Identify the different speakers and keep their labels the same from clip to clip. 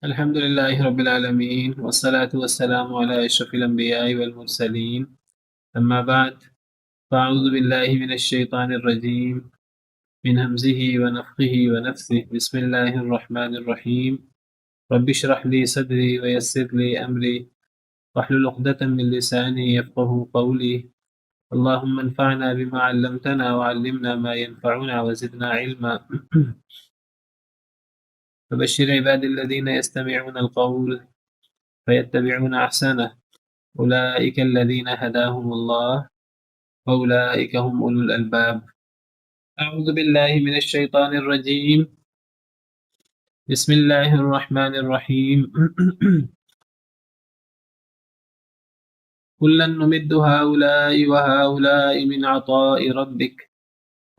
Speaker 1: الحمد لله رب العالمين والصلاة والسلام على أشرف الأنبياء والمرسلين. أما بعد، فأعوذ بالله من الشيطان الرجيم من همزه ونفخه ونفثه. بسم الله الرحمن الرحيم. رب اشرح لي صدري ويسر لي أمري واحلل عقدة من لساني يفقه قولي. اللهم انفعنا بما علمتنا وعلمنا ما ينفعنا وزدنا علما. فبشر عباد الذين يستمعون القول فيتبعون أحسنه، أولئك الذين هداهم الله وأولئك هم أولو الألباب. أعوذ بالله من الشيطان الرجيم. بسم الله الرحمن الرحيم. كلا نمد هؤلاء وهؤلاء من عطاء ربك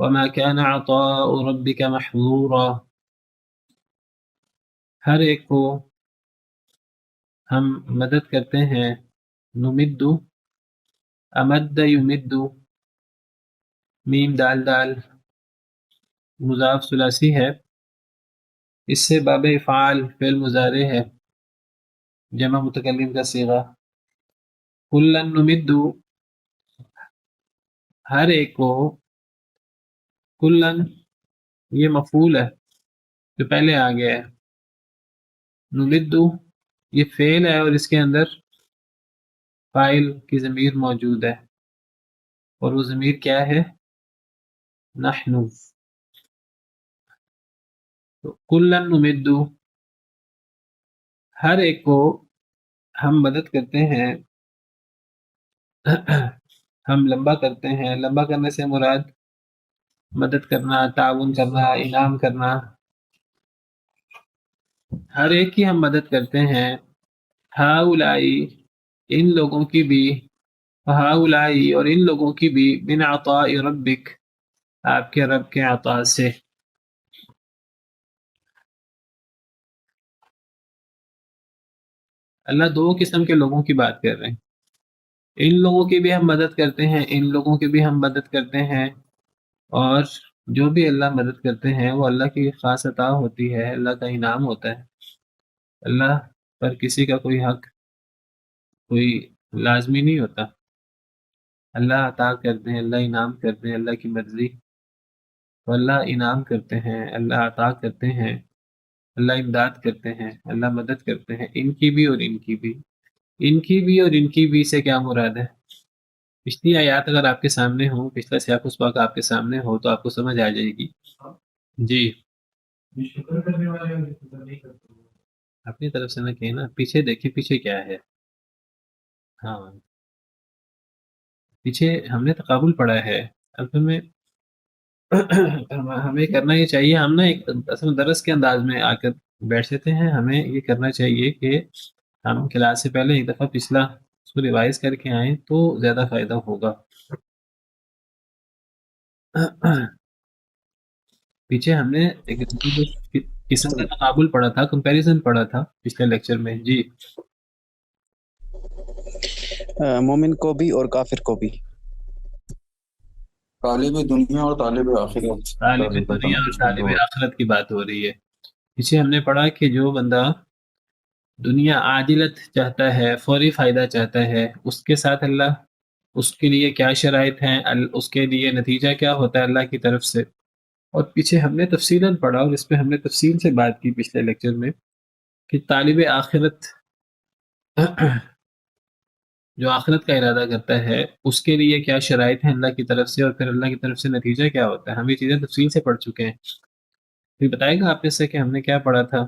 Speaker 1: وما كان عطاء ربك محظورا. ہر ایک کو ہم مدد کرتے ہیں. نمد، امد یمد، میم دال دال مضاف ثلاثی ہے. اس سے باب افعال فعل مضارع ہے، جمع متکلم کا صیغہ. کلن نمد، ہر ایک کو. کلن یہ مفعول ہے جو پہلے آ گیا ہے. نمد یہ فعل ہے اور اس کے اندر فاعل کی ضمیر موجود ہے، اور وہ ضمیر کیا ہے؟ نحن. تو کلن نمد، ہر ایک کو ہم مدد کرتے ہیں، ہم لمبا کرتے ہیں. لمبا کرنے سے مراد مدد کرنا، تعاون کرنا، انعام کرنا. ہر ایک کی ہم مدد کرتے ہیں. ہاؤلائی، ان لوگوں کی بھی. ہاؤلائی، اور ان لوگوں کی بھی. من عطاء ربک، آپ کے رب کے عطا سے. اللہ دو قسم کے لوگوں کی بات کر رہے ہیں. ان لوگوں کی بھی ہم مدد کرتے ہیں، ان لوگوں کی بھی ہم مدد کرتے ہیں. اور جو بھی اللہ مدد کرتے ہیں وہ اللہ کی خاص عطا ہوتی ہے، اللہ کا انعام ہوتا ہے. اللہ پر کسی کا کوئی حق، کوئی لازمی نہیں ہوتا. اللہ عطا کرتے ہیں، اللہ انعام کرتے ہیں، اللہ کی مرضی. تو اللہ انعام کرتے ہیں، اللہ عطا کرتے ہیں، اللہ امداد کرتے ہیں، اللہ مدد کرتے ہیں. ان کی بھی اور ان کی بھی. ان کی بھی اور ان کی بھی سے کیا مراد ہے؟ پچھلی آیات اگر آپ کے سامنے ہو، پچھلا سیاق اسباق آپ کے سامنے ہو تو آپ کو سمجھ آ جائے گی. جی اپنی طرف سے نہ کہیں نا، پیچھے دیکھیں پیچھے کیا ہے. ہاں پیچھے ہم نے تقابل پڑھا ہے. اب ہمیں کرنا یہ چاہیے، ہم نا ایک اصل درس کے انداز میں آ کر بیٹھ جاتے ہیں. ہمیں یہ کرنا چاہیے کہ ہم کلاس سے پہلے ایک دفعہ پچھلا اس کو ریوائز کر کے آئیں تو زیادہ فائدہ ہوگا. پیچھے ہم نے ایک قسم کا تقابل پڑھا تھا، کمپیریزن پڑھا تھا پچھلے لیکچر میں. جی
Speaker 2: مومن کو بھی اور کافر کو بھی.
Speaker 3: طالب دنیا اور طالب آخرت.
Speaker 1: طالب دنیا اور طالب آخرت کی بات ہو رہی ہے. پیچھے ہم نے پڑھا کہ جو بندہ دنیا عاجلت چاہتا ہے، فوری فائدہ چاہتا ہے، اس کے ساتھ اللہ اس کے لیے کیا شرائط ہیں، اس کے لیے نتیجہ کیا ہوتا ہے اللہ کی طرف سے. اور پیچھے ہم نے تفصیلاً پڑھا اور اس پہ ہم نے تفصیل سے بات کی پچھلے لیکچر میں کہ طالب آخرت جو آخرت کا ارادہ کرتا ہے اس کے لیے کیا شرائط ہیں اللہ کی طرف سے، اور پھر اللہ کی طرف سے نتیجہ کیا ہوتا ہے. ہم یہ چیزیں تفصیل سے پڑھ چکے ہیں. پھر بتائے گا آپ سے کہ ہم نے کیا پڑھا تھا،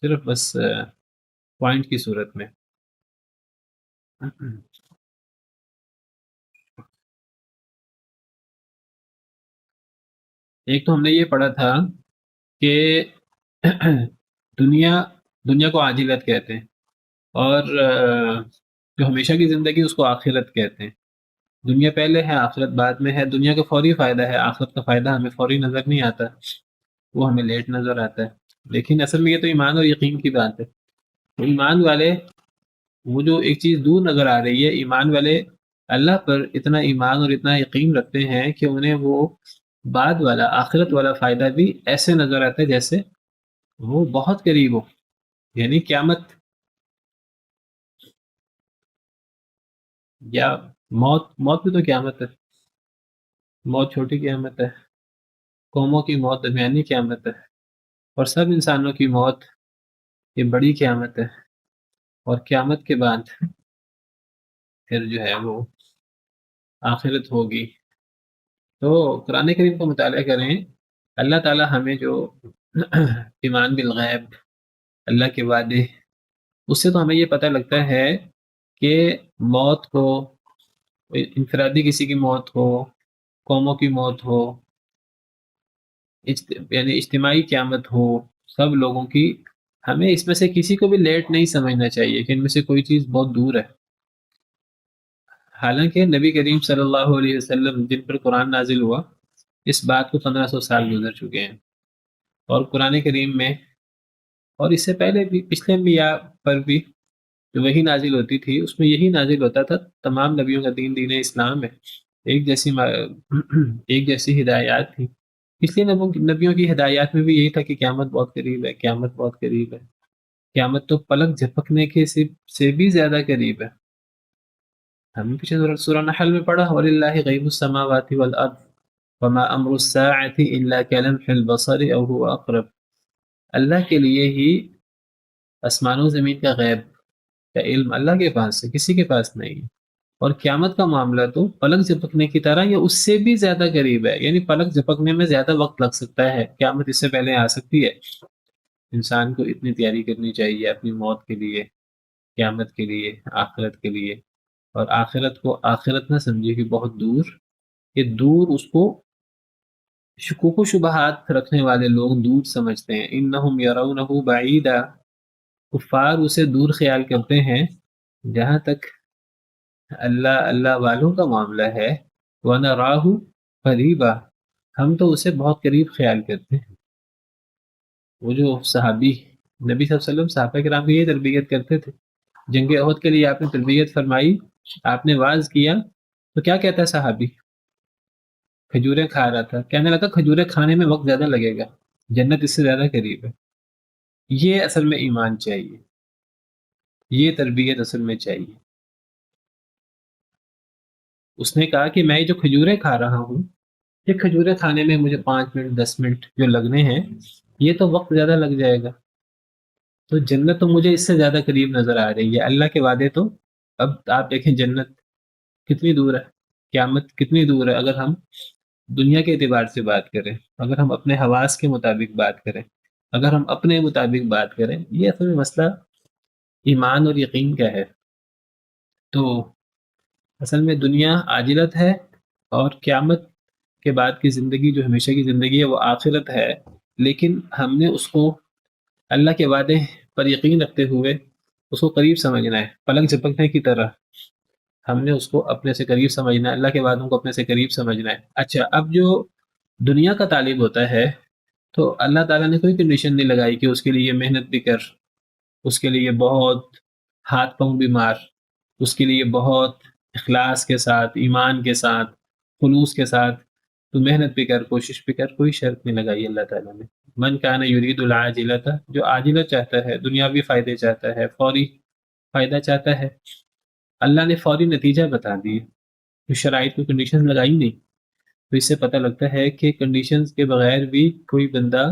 Speaker 1: صرف بس پوائنٹ کی صورت میں. ایک تو ہم نے یہ پڑھا تھا کہ دنیا کو عاجلت کہتے ہیں، اور جو ہمیشہ کی زندگی اس کو آخرت کہتے ہیں. دنیا پہلے ہے، آخرت بعد میں ہے. دنیا کا فوری فائدہ ہے، آخرت کا فائدہ ہمیں فوری نظر نہیں آتا، وہ ہمیں لیٹ نظر آتا ہے. لیکن اصل میں یہ تو ایمان اور یقین کی بات ہے. تو ایمان والے، وہ جو ایک چیز دور نظر آ رہی ہے، ایمان والے اللہ پر اتنا ایمان اور اتنا یقین رکھتے ہیں کہ انہیں وہ بعد والا آخرت والا فائدہ بھی ایسے نظر آتا ہے جیسے وہ بہت قریب ہو. یعنی قیامت یا موت بھی تو قیامت ہے. موت چھوٹی قیامت ہے، قوموں کی موت درمیانی قیامت ہے، اور سب انسانوں کی موت یہ بڑی قیامت ہے. اور قیامت کے بعد پھر جو ہے وہ آخرت ہوگی. تو قرآن کریم کا مطالعہ کریں. اللہ تعالی ہمیں جو ایمان بالغیب، اللہ کے وعدے، اس سے تو ہمیں یہ پتہ لگتا ہے کہ موت کو، انفرادی کسی کی موت ہو، قوموں کی موت ہو، یعنی اجتماعی قیامت ہو سب لوگوں کی، ہمیں اس میں سے کسی کو بھی لیٹ نہیں سمجھنا چاہیے کہ ان میں سے کوئی چیز بہت دور ہے. حالانکہ نبی کریم صلی اللہ علیہ وسلم جن پر قرآن نازل ہوا، اس بات کو 1500 سال گزر چکے ہیں. اور قرآن کریم میں، اور اس سے پہلے بھی پچھلے انبیاء پر بھی جو وہی نازل ہوتی تھی، اس میں یہی نازل ہوتا تھا. تمام نبیوں کا دین دین اسلام ہے، ایک جیسی ہدایات تھی. پچھلے نبیوں کی ہدایات میں بھی یہی تھا کہ قیامت بہت قریب ہے، قیامت بہت قریب ہے. قیامت تو پلک جھپکنے کے سے بھی زیادہ قریب ہے. ہم نے پیچھے سورہ نحل میں پڑھا وَلِلَّهِ غَيْبُ السَّمَاوَاتِ وَالْأَرْضِ وَمَا أَمْرُ السَّاعَةِ إِلَّا كَلَمْحِ الْبَصَرِ أَوْ هُوَ أَقْرَبُ. اللہ کے لیے ہی آسمان و زمین کا غیب کا علم اللہ کے پاس ہے، کسی کے پاس نہیں ہے. اور قیامت کا معاملہ تو پلک جھپکنے کی طرح یا اس سے بھی زیادہ قریب ہے. یعنی پلک جھپکنے میں زیادہ وقت لگ سکتا ہے، قیامت اس سے پہلے آ سکتی ہے. انسان کو اتنی تیاری کرنی چاہیے اپنی موت کے لیے، قیامت کے لیے، آخرت کے لیے. اور آخرت کو آخرت نہ سمجھے کہ بہت دور، یہ دور اس کو شکوک و شبہات رکھنے والے لوگ دور سمجھتے ہیں. انہم یرونہ بعیدا، کفار اسے دور خیال کرتے ہیں. جہاں تک اللہ والوں کا معاملہ ہے وَنَرَاهُ قَرِيبًا، ہم تو اسے بہت قریب خیال کرتے ہیں. وہ جو صحابی نبی صلی اللہ علیہ وسلم صحابہ کرام کی یہ تربیت کرتے تھے. جنگ احد کے لیے آپ نے تربیت فرمائی، آپ نے واعظ کیا، تو کیا کہتا ہے صحابی؟ کھجوریں کھا رہا تھا، کہنے لگا کھجوریں کھانے میں وقت زیادہ لگے گا، جنت اس سے زیادہ قریب ہے. یہ اصل میں ایمان چاہیے، یہ تربیت اصل میں چاہیے. اس نے کہا کہ میں یہ جو کھجوریں کھا رہا ہوں، یہ کھجوریں کھانے میں مجھے 5 منٹ 10 منٹ جو لگنے ہیں، یہ تو وقت زیادہ لگ جائے گا. تو جنت تو مجھے اس سے زیادہ قریب نظر آ رہی ہے. اللہ کے وعدے تو، اب آپ دیکھیں جنت کتنی دور ہے، قیامت کتنی دور ہے. اگر ہم دنیا کے اعتبار سے بات کریں، اگر ہم اپنے حواس کے مطابق بات کریں، اگر ہم اپنے مطابق بات کریں، یہ اصل میں مسئلہ ایمان اور یقین کا ہے. تو اصل میں دنیا عاجلت ہے، اور قیامت کے بعد کی زندگی جو ہمیشہ کی زندگی ہے وہ آخرت ہے. لیکن ہم نے اس کو اللہ کے وعدے پر یقین رکھتے ہوئے اس کو قریب سمجھنا ہے، پلک جھپکنے کی طرح. ہم نے اس کو اپنے سے قریب سمجھنا ہے، اللہ کے وعدوں کو اپنے سے قریب سمجھنا ہے. اچھا، اب جو دنیا کا طالب ہوتا ہے تو اللہ تعالیٰ نے کوئی کنڈیشن نہیں لگائی کہ اس کے لیے محنت بھی کر، اس کے لیے بہت ہاتھ پاؤں بھی مار، اس کے لیے بہت اخلاص کے ساتھ، ایمان کے ساتھ، خلوص کے ساتھ تو محنت بھی کر، کوشش بھی کر. کوئی شرط نہیں لگائی اللہ تعالیٰ نے. من کان یرید العاجلۃ، جو عاجلت چاہتا ہے، دنیاوی فائدے چاہتا ہے، فوری فائدہ چاہتا ہے، اللہ نے فوری نتیجہ بتا دی. تو شرائط کو کنڈیشن لگائی نہیں. تو اس سے پتہ لگتا ہے کہ کنڈیشنز کے بغیر بھی کوئی بندہ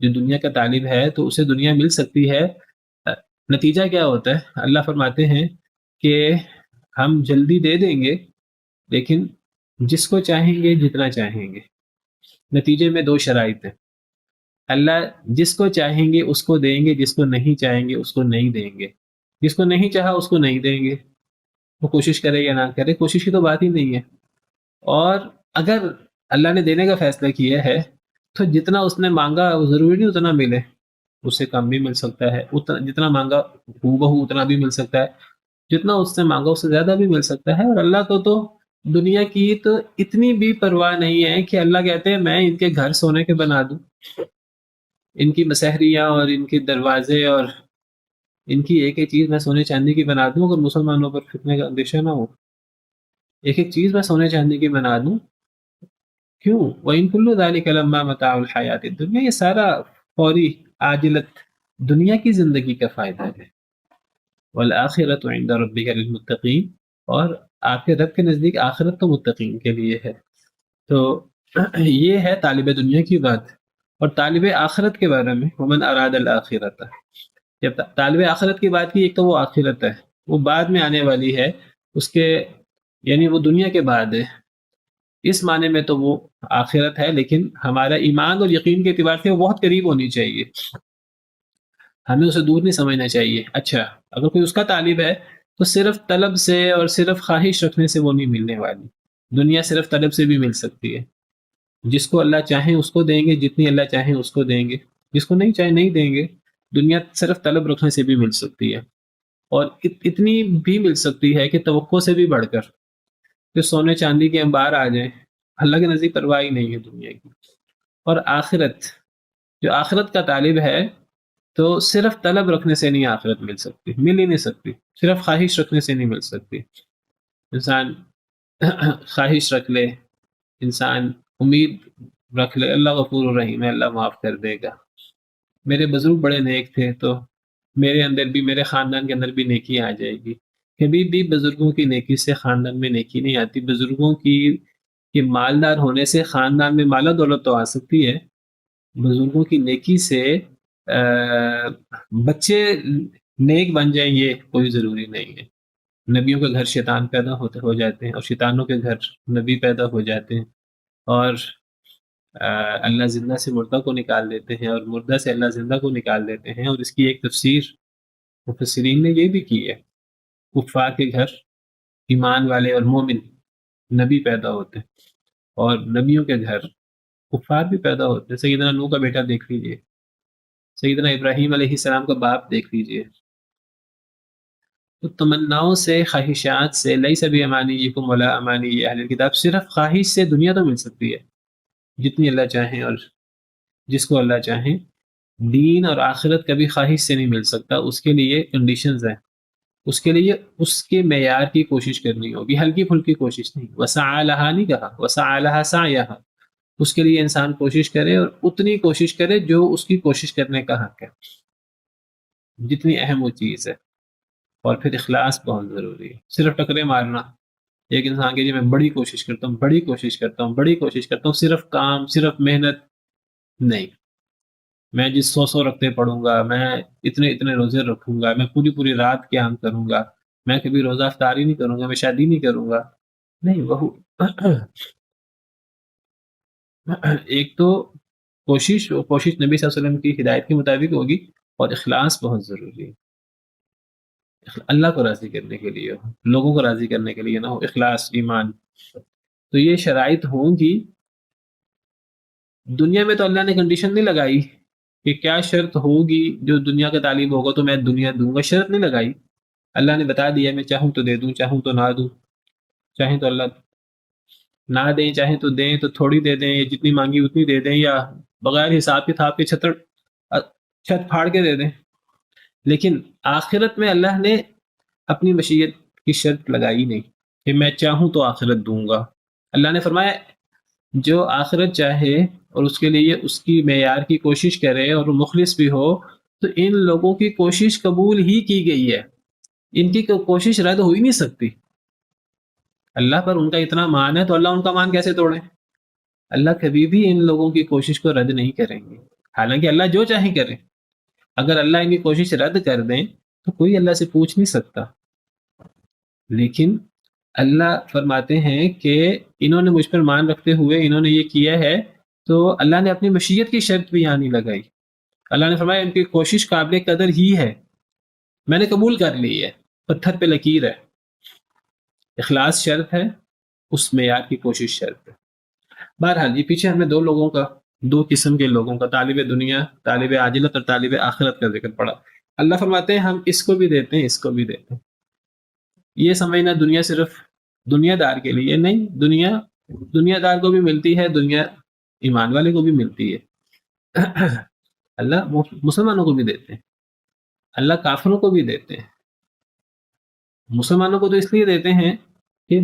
Speaker 1: جو دنیا کا طالب ہے تو اسے دنیا مل سکتی ہے. نتیجہ کیا ہوتا ہے؟ اللہ فرماتے ہیں کہ ہم جلدی دے دیں گے، لیکن جس کو چاہیں گے جتنا چاہیں گے. نتیجے میں 2 شرائط ہیں. اللہ جس کو چاہیں گے اس کو دیں گے، جس کو نہیں چاہیں گے اس کو نہیں دیں گے. جس کو نہیں چاہا اس کو نہیں دیں گے، وہ کوشش کرے یا نہ کرے، کوشش کی تو بات ہی نہیں ہے. اور اگر اللہ نے دینے کا فیصلہ کیا ہے تو جتنا اس نے مانگا وہ ضروری نہیں اتنا ملے، اس سے کم بھی مل سکتا ہے. جتنا مانگا ہو بہو اتنا بھی مل سکتا ہے، جتنا اس سے مانگا اس سے زیادہ بھی مل سکتا ہے. اور اللہ کو تو دنیا کی تو اتنی بھی پرواہ نہیں ہے کہ اللہ کہتے ہیں میں ان کے گھر سونے کے بنا دوں، ان کی مسحریاں اور ان کے دروازے اور ان کی ایک ایک چیز میں سونے چاندی کی بنا دوں. اگر مسلمانوں پر فتنے کا اندیشہ نہ ہو، ایک ایک چیز میں سونے چاندی کی بنا دوں. کیوں؟ وَإِن كُلُّ ذَلِكَ لَمَّا مَتَاعُ الْحَيَاةِ الدُّنْيَا، یہ سارا فوری عاجلت دنیا کی زندگی کا فائدہ ہے، والآخرۃ عند ربک للمتقین، اور آپ کے رب کے نزدیک آخرت تو متقین کے لیے ہے۔ تو یہ ہے طالب دنیا کی بات۔ اور طالب آخرت کے بارے میں ومن اراد الآخرۃ، جب طالب آخرت کی بات کی، ایک تو وہ آخرت ہے، وہ بعد میں آنے والی ہے، اس کے یعنی وہ دنیا کے بعد ہے، اس معنی میں تو وہ آخرت ہے، لیکن ہمارا ایمان اور یقین کے اعتبار سے وہ بہت قریب ہونی چاہیے، ہمیں اسے دور نہیں سمجھنا چاہیے۔ اچھا، اگر کوئی اس کا طالب ہے تو صرف طلب سے اور صرف خواہش رکھنے سے وہ نہیں ملنے والی، دنیا صرف طلب سے بھی مل سکتی ہے، جس کو اللہ چاہیں اس کو دیں گے، جتنی اللہ چاہیں اس کو دیں گے، جس کو نہیں چاہیں نہیں دیں گے۔ دنیا صرف طلب رکھنے سے بھی مل سکتی ہے، اور اتنی بھی مل سکتی ہے کہ توقع سے بھی بڑھ کر، کہ سونے چاندی کے انبار آ جائیں، اللہ کے نزدیک پرواہ ہی نہیں ہے دنیا کی۔ اور آخرت، جو آخرت کا طالب ہے تو صرف طلب رکھنے سے نہیں آخرت مل سکتی، مل ہی نہیں سکتی، صرف خواہش رکھنے سے نہیں مل سکتی۔ انسان خواہش رکھ لے، انسان امید رکھ لے، اللہ غفور الرحیم ہے، اللہ معاف کر دے گا، میرے بزرگ بڑے نیک تھے تو میرے اندر بھی، میرے خاندان کے اندر بھی نیکی آ جائے گی۔ کبھی بھی بزرگوں کی نیکی سے خاندان میں نیکی نہیں آتی، بزرگوں کی مالدار ہونے سے خاندان میں مال و دولت تو آ سکتی ہے، بزرگوں کی نیکی سے بچے نیک بن جائیں یہ کوئی ضروری نہیں ہے۔ نبیوں کے گھر شیطان پیدا ہو جاتے ہیں، اور شیطانوں کے گھر نبی پیدا ہو جاتے ہیں، اور اللہ زندہ سے مردہ کو نکال دیتے ہیں، اور مردہ سے اللہ زندہ کو نکال دیتے ہیں۔ اور اس کی ایک تفسیر مفسرین نے یہ بھی کی ہے، کفار کے گھر ایمان والے اور مومن نبی پیدا ہوتے ہیں، اور نبیوں کے گھر کفار بھی پیدا ہوتے ہیں۔ سیدنا نوح کا بیٹا دیکھ لیجئے، سیدنا ابراہیم علیہ السلام کا باپ دیکھ لیجئے۔ تو تمناؤں سے، خواہشات سے، لیس بامانیکم ولا امانی اہل الکتاب، صرف خواہش سے دنیا تو مل سکتی ہے جتنی اللہ چاہیں اور جس کو اللہ چاہیں، دین اور آخرت کبھی خواہش سے نہیں مل سکتا، اس کے لیے کنڈیشنز ہیں، اس کے لیے اس کے معیار کی کوشش کرنی ہوگی، ہلکی پھلکی کوشش نہیں۔ وسعی لہا نہیں کہا، وسعی لہا سعیہا، اس کے لیے انسان کوشش کرے، اور اتنی کوشش کرے جو اس کی کوشش کرنے کا حق ہے، جتنی اہم وہ چیز ہے۔ اور پھر اخلاص بہت ضروری ہے، صرف ٹکرے مارنا، ایک انسان کے لیے میں بڑی کوشش کرتا ہوں، بڑی کوشش کرتا ہوں، بڑی کوشش کرتا ہوں، صرف کام، صرف محنت نہیں، میں جس 100 رکھتے پڑھوں گا، میں اتنے روزے رکھوں گا، میں پوری رات قیام کروں گا، میں کبھی روزہ افطاری نہیں کروں گا، میں شادی نہیں کروں گا، نہیں، وہ ایک تو کوشش نبی صلی اللہ علیہ وسلم کی ہدایت کے مطابق ہوگی، اور اخلاص بہت ضروری ہے، اللہ کو راضی کرنے کے لیے ہو، لوگوں کو راضی کرنے کے لیے نہ ہو، اخلاص، ایمان۔ تو یہ شرائط ہوں گی۔ دنیا میں تو اللہ نے کنڈیشن نہیں لگائی کہ کیا شرط ہوگی، جو دنیا کا طالب ہوگا تو میں دنیا دوں گا، شرط نہیں لگائی، اللہ نے بتا دیا میں چاہوں تو دے دوں، چاہوں تو نہ دوں، چاہیں تو اللہ نہ دیں، چاہیں تو دیں تو تھوڑی دے دیں، یا جتنی مانگی اتنی دے دیں، یا بغیر حساب کتاب کے چھت پھاڑ کے دے دیں۔ لیکن آخرت میں اللہ نے اپنی مشیت کی شرط لگائی نہیں کہ میں چاہوں تو آخرت دوں گا۔ اللہ نے فرمایا جو آخرت چاہے اور اس کے لیے اس کی معیار کی کوشش کرے اور وہ مخلص بھی ہو، تو ان لوگوں کی کوشش قبول ہی کی گئی ہے، ان کی کوشش رد ہو ہی نہیں سکتی۔ اللہ پر ان کا اتنا مان ہے تو اللہ ان کا مان کیسے توڑے؟ اللہ کبھی بھی ان لوگوں کی کوشش کو رد نہیں کریں گے، حالانکہ اللہ جو چاہیں کرے۔ اگر اللہ ان کی کوشش رد کر دیں تو کوئی اللہ سے پوچھ نہیں سکتا، لیکن اللہ فرماتے ہیں کہ انہوں نے مجھ پر مان رکھتے ہوئے انہوں نے یہ کیا ہے، تو اللہ نے اپنی مشیت کی شرط بھی یہاں نہیں لگائی۔ اللہ نے فرمایا ان کی کوشش قابل قدر ہی ہے، میں نے قبول کر لی ہے، پتھر پہ لکیر ہے۔ اخلاص شرط ہے، اس معیار کی کوشش شرط ہے۔ بہرحال یہ پیچھے ہم نے دو قسم کے لوگوں کا، طالب دنیا، طالب عاجلت اور طالب آخرت کا ذکر پڑا۔ اللہ فرماتے ہیں ہم اس کو بھی دیتے ہیں، اس کو بھی دیتے ہیں۔ یہ سمجھنا دنیا صرف دنیا دار کے لیے نہیں، دنیا دار کو بھی ملتی ہے، دنیا ایمان والے کو بھی ملتی ہے۔ اللہ مسلمانوں کو بھی دیتے ہیں، اللہ کافروں کو بھی دیتے ہیں۔ مسلمانوں کو تو اس لیے دیتے ہیں کہ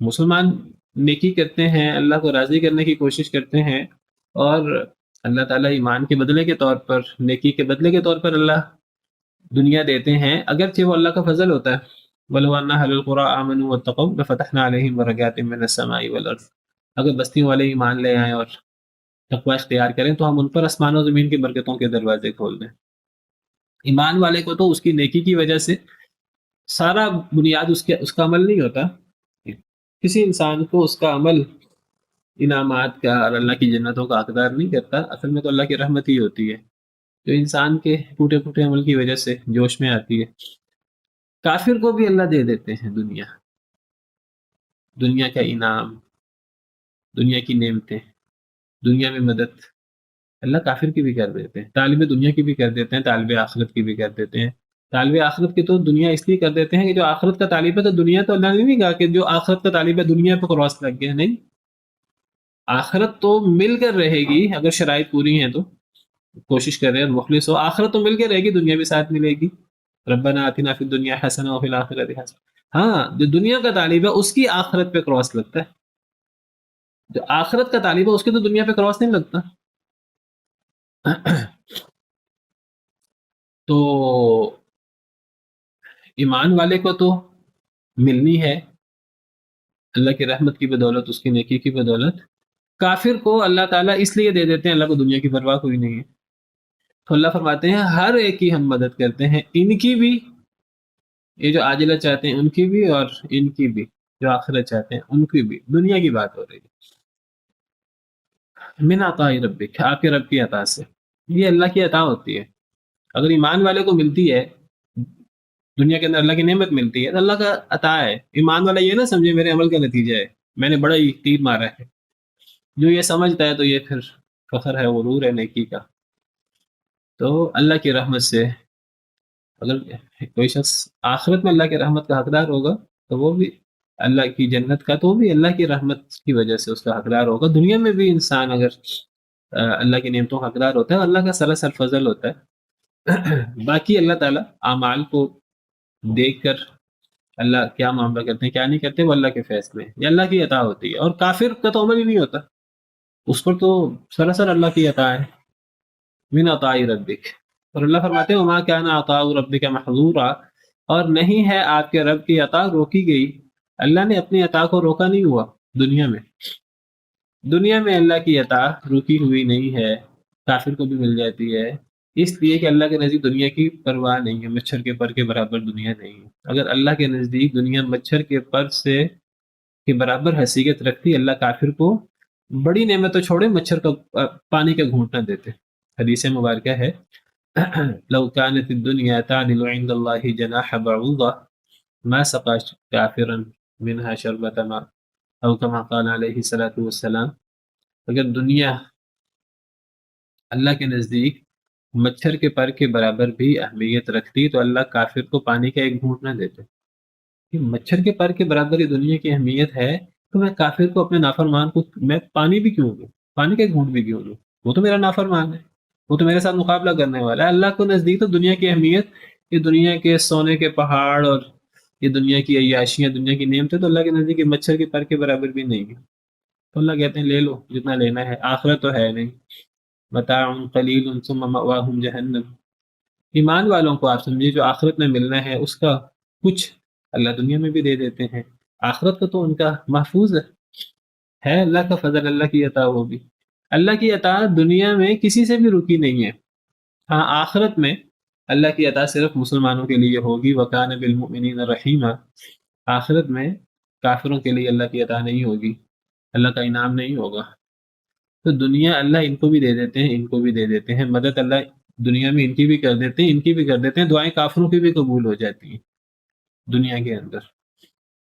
Speaker 1: مسلمان نیکی کرتے ہیں، اللہ کو راضی کرنے کی کوشش کرتے ہیں، اور اللہ تعالیٰ ایمان کے بدلے کے طور پر، نیکی کے بدلے کے طور پر اللہ دنیا دیتے ہیں، اگرچہ وہ اللہ کا فضل ہوتا ہے۔ وَلَوْ أَنَّ أَهْلَ الْقُرَىٰ آمَنُوا وَاتَّقَوْا لَفَتَحْنَا عَلَيْهِمْ بَرَكَاتٍ مِّنَ السَّمَاءِ وَالْأَرْضِ، اگر بستیوں والے ایمان لے آئیں اور تقوی اختیار کریں تو ہم ان پر آسمان و زمین کی برکتوں کے دروازے کھول دیں۔ ایمان والے کو تو اس کی نیکی کی وجہ سے سارا بنیاد اس کا عمل نہیں ہوتا، کسی انسان کو اس کا عمل انعامات کا اور اللہ کی جنتوں کا حقدار نہیں کرتا، اصل میں تو اللہ کی رحمت ہی ہوتی ہے جو انسان کے ٹوٹے پھوٹے عمل کی وجہ سے جوش میں آتی ہے۔ کافر کو بھی اللہ دے دیتے ہیں دنیا کا انعام، دنیا کی نعمتیں، دنیا میں مدد اللہ کافر کی بھی کر دیتے ہیں، طالب دنیا کی بھی کر دیتے ہیں، طالب آخرت کی بھی کر دیتے ہیں۔ طالب آخرت کی تو دنیا اس لیے کر دیتے ہیں کہ جو آخرت کا طالب ہے تو دنیا تو اللہ نے نہیں کہا کہ جو آخرت کا طالب ہے دنیا پہ کراس لگ گیا، نہیں، آخرت تو مل کر رہے گی اگر شرائط پوری ہیں تو، کوشش کر رہے ہیں مخلص ہو، آخرت تو مل کے رہے گی، دنیا بھی ساتھ ملے گی۔ ربنا آتنا فی الدنیا حسنہ وفی الآخرۃ حسنہ، ہاں جو دنیا کا طالب ہے اس کی آخرت پہ کراس لگتا ہے، جو آخرت کا طالب ہے اس کے تو دنیا پہ کراس نہیں لگتا۔ تو ایمان والے کو تو ملنی ہے اللہ کی رحمت کی بدولت، اس کی نیکی کی بدولت۔ کافر کو اللہ تعالیٰ اس لیے دے دیتے ہیں، اللہ کو دنیا کی پرواہ کوئی نہیں ہے، تو اللہ فرماتے ہیں ہر ایک کی ہم مدد کرتے ہیں، ان کی بھی، یہ جو عاجلہ چاہتے ہیں ان کی بھی، اور ان کی بھی جو آخرت چاہتے ہیں ان کی بھی، دنیا کی بات ہو رہی ہے۔ من عطاء ربک، آپ کے رب کی عطا سے، یہ اللہ کی عطا ہوتی ہے۔ اگر ایمان والے کو ملتی ہے دنیا کے اندر، اللہ کی نعمت ملتی ہے تو اللہ کا عطا ہے۔ ایمان والا یہ نہ سمجھے میرے عمل کا نتیجہ ہے، میں نے بڑا ہی تیر مارا ہے، جو یہ سمجھتا ہے تو یہ پھر فخر ہے، غرور ہے نیکی کا۔ تو اللہ کی رحمت سے اگر کوئی شخص آخرت میں اللہ کی رحمت کا حقدار ہوگا تو وہ بھی اللہ کی جنت کا، تو وہ بھی اللہ کی رحمت کی وجہ سے اس کا حقدار ہوگا۔ دنیا میں بھی انسان اگر اللہ کی نعمتوں کا حقدار ہوتا ہے، اللہ کا سراسر فضل ہوتا ہے۔ باقی اللہ تعالیٰ اعمال کو دیکھ کر اللہ کیا معاملہ کرتے ہیں کیا نہیں کرتے وہ اللہ کے فیصلے ہیں، یہ اللہ کی عطا ہوتی ہے۔ اور کافر کا تو عمل ہی نہیں ہوتا، اس پر تو سراسر اللہ کی عطا ہے۔ من عطاء ربک، اور اللہ فرماتے ہیں وما کان عطاء ربک محظورا، اور نہیں ہے آپ کے رب کی عطا روکی گئی، اللہ نے اپنی عطا کو روکا نہیں ہوا۔ دنیا میں اللہ کی عطا روکی ہوئی نہیں ہے، کافر کو بھی مل جاتی ہے، اس لیے کہ اللہ کے نزدیک دنیا کی پرواہ نہیں ہے، مچھر کے پر کے برابر دنیا نہیں ہے۔ اگر اللہ کے نزدیک دنیا مچھر کے پر سے کے برابر حیثیت رکھتی، اللہ کافر کو بڑی نعمت تو چھوڑے مچھر کا پانی کا گھونٹ نہ دیتے۔ حدیث مبارکہ ہے لو كانت الدنيا تعدل عند الله جناح بعوضة ما سقى كافرا منها شربة ماء، او كما قال علیہ الصلوۃ والسلام، اگر دنیا اللہ کے نزدیک مچھر کے پر کے برابر بھی اہمیت رکھتی تو اللہ کافر کو پانی کا ایک گھونٹ نہ دیتے۔ کہ مچھر کے پر کے برابر یہ دنیا کی اہمیت ہے تو میں کافر کو، اپنے نافرمان کو، میں پانی بھی کیوں دوں، پانی کا ایک گھونٹ بھی کیوں دوں، وہ تو میرا نافرمان ہے، وہ تو میرے ساتھ مقابلہ کرنے والا ہے۔ اللہ کو نزدیک تو دنیا کی اہمیت، یہ دنیا کے سونے کے پہاڑ اور یہ دنیا کی عیاشیاں، دنیا کی نعمتیں تو اللہ کے نزدیک مچھر کے پر کے برابر بھی نہیں ہے۔ تو اللہ کہتے ہیں لے لو جتنا لینا ہے، آخرت تو ہے نہیں، متاع قلیل ثم مأواہم جہنم۔ ایمان والوں کو آپ سمجھیے جو آخرت میں ملنا ہے اس کا کچھ اللہ دنیا میں بھی دے دیتے ہیں، آخرت کا تو ان کا محفوظ ہے اللہ کا فضل، اللہ کی عطا، وہ بھی اللہ کی عطا دنیا میں کسی سے بھی رکی نہیں ہے۔ ہاں آخرت میں اللہ کی عطا صرف مسلمانوں کے لیے ہوگی، وَكَانَ بِالْمُؤْمِنِينَ رَحِيمًا، آخرت میں کافروں کے لیے اللہ کی عطا نہیں ہوگی، اللہ کا انعام نہیں ہوگا۔ تو دنیا اللہ ان کو بھی دے دیتے ہیں، ان کو بھی دے دیتے ہیں، مدد اللہ دنیا میں ان کی بھی کر دیتے ہیں، ان کی بھی کر دیتے ہیں، دعائیں کافروں کی بھی قبول ہو جاتی ہیں دنیا کے اندر،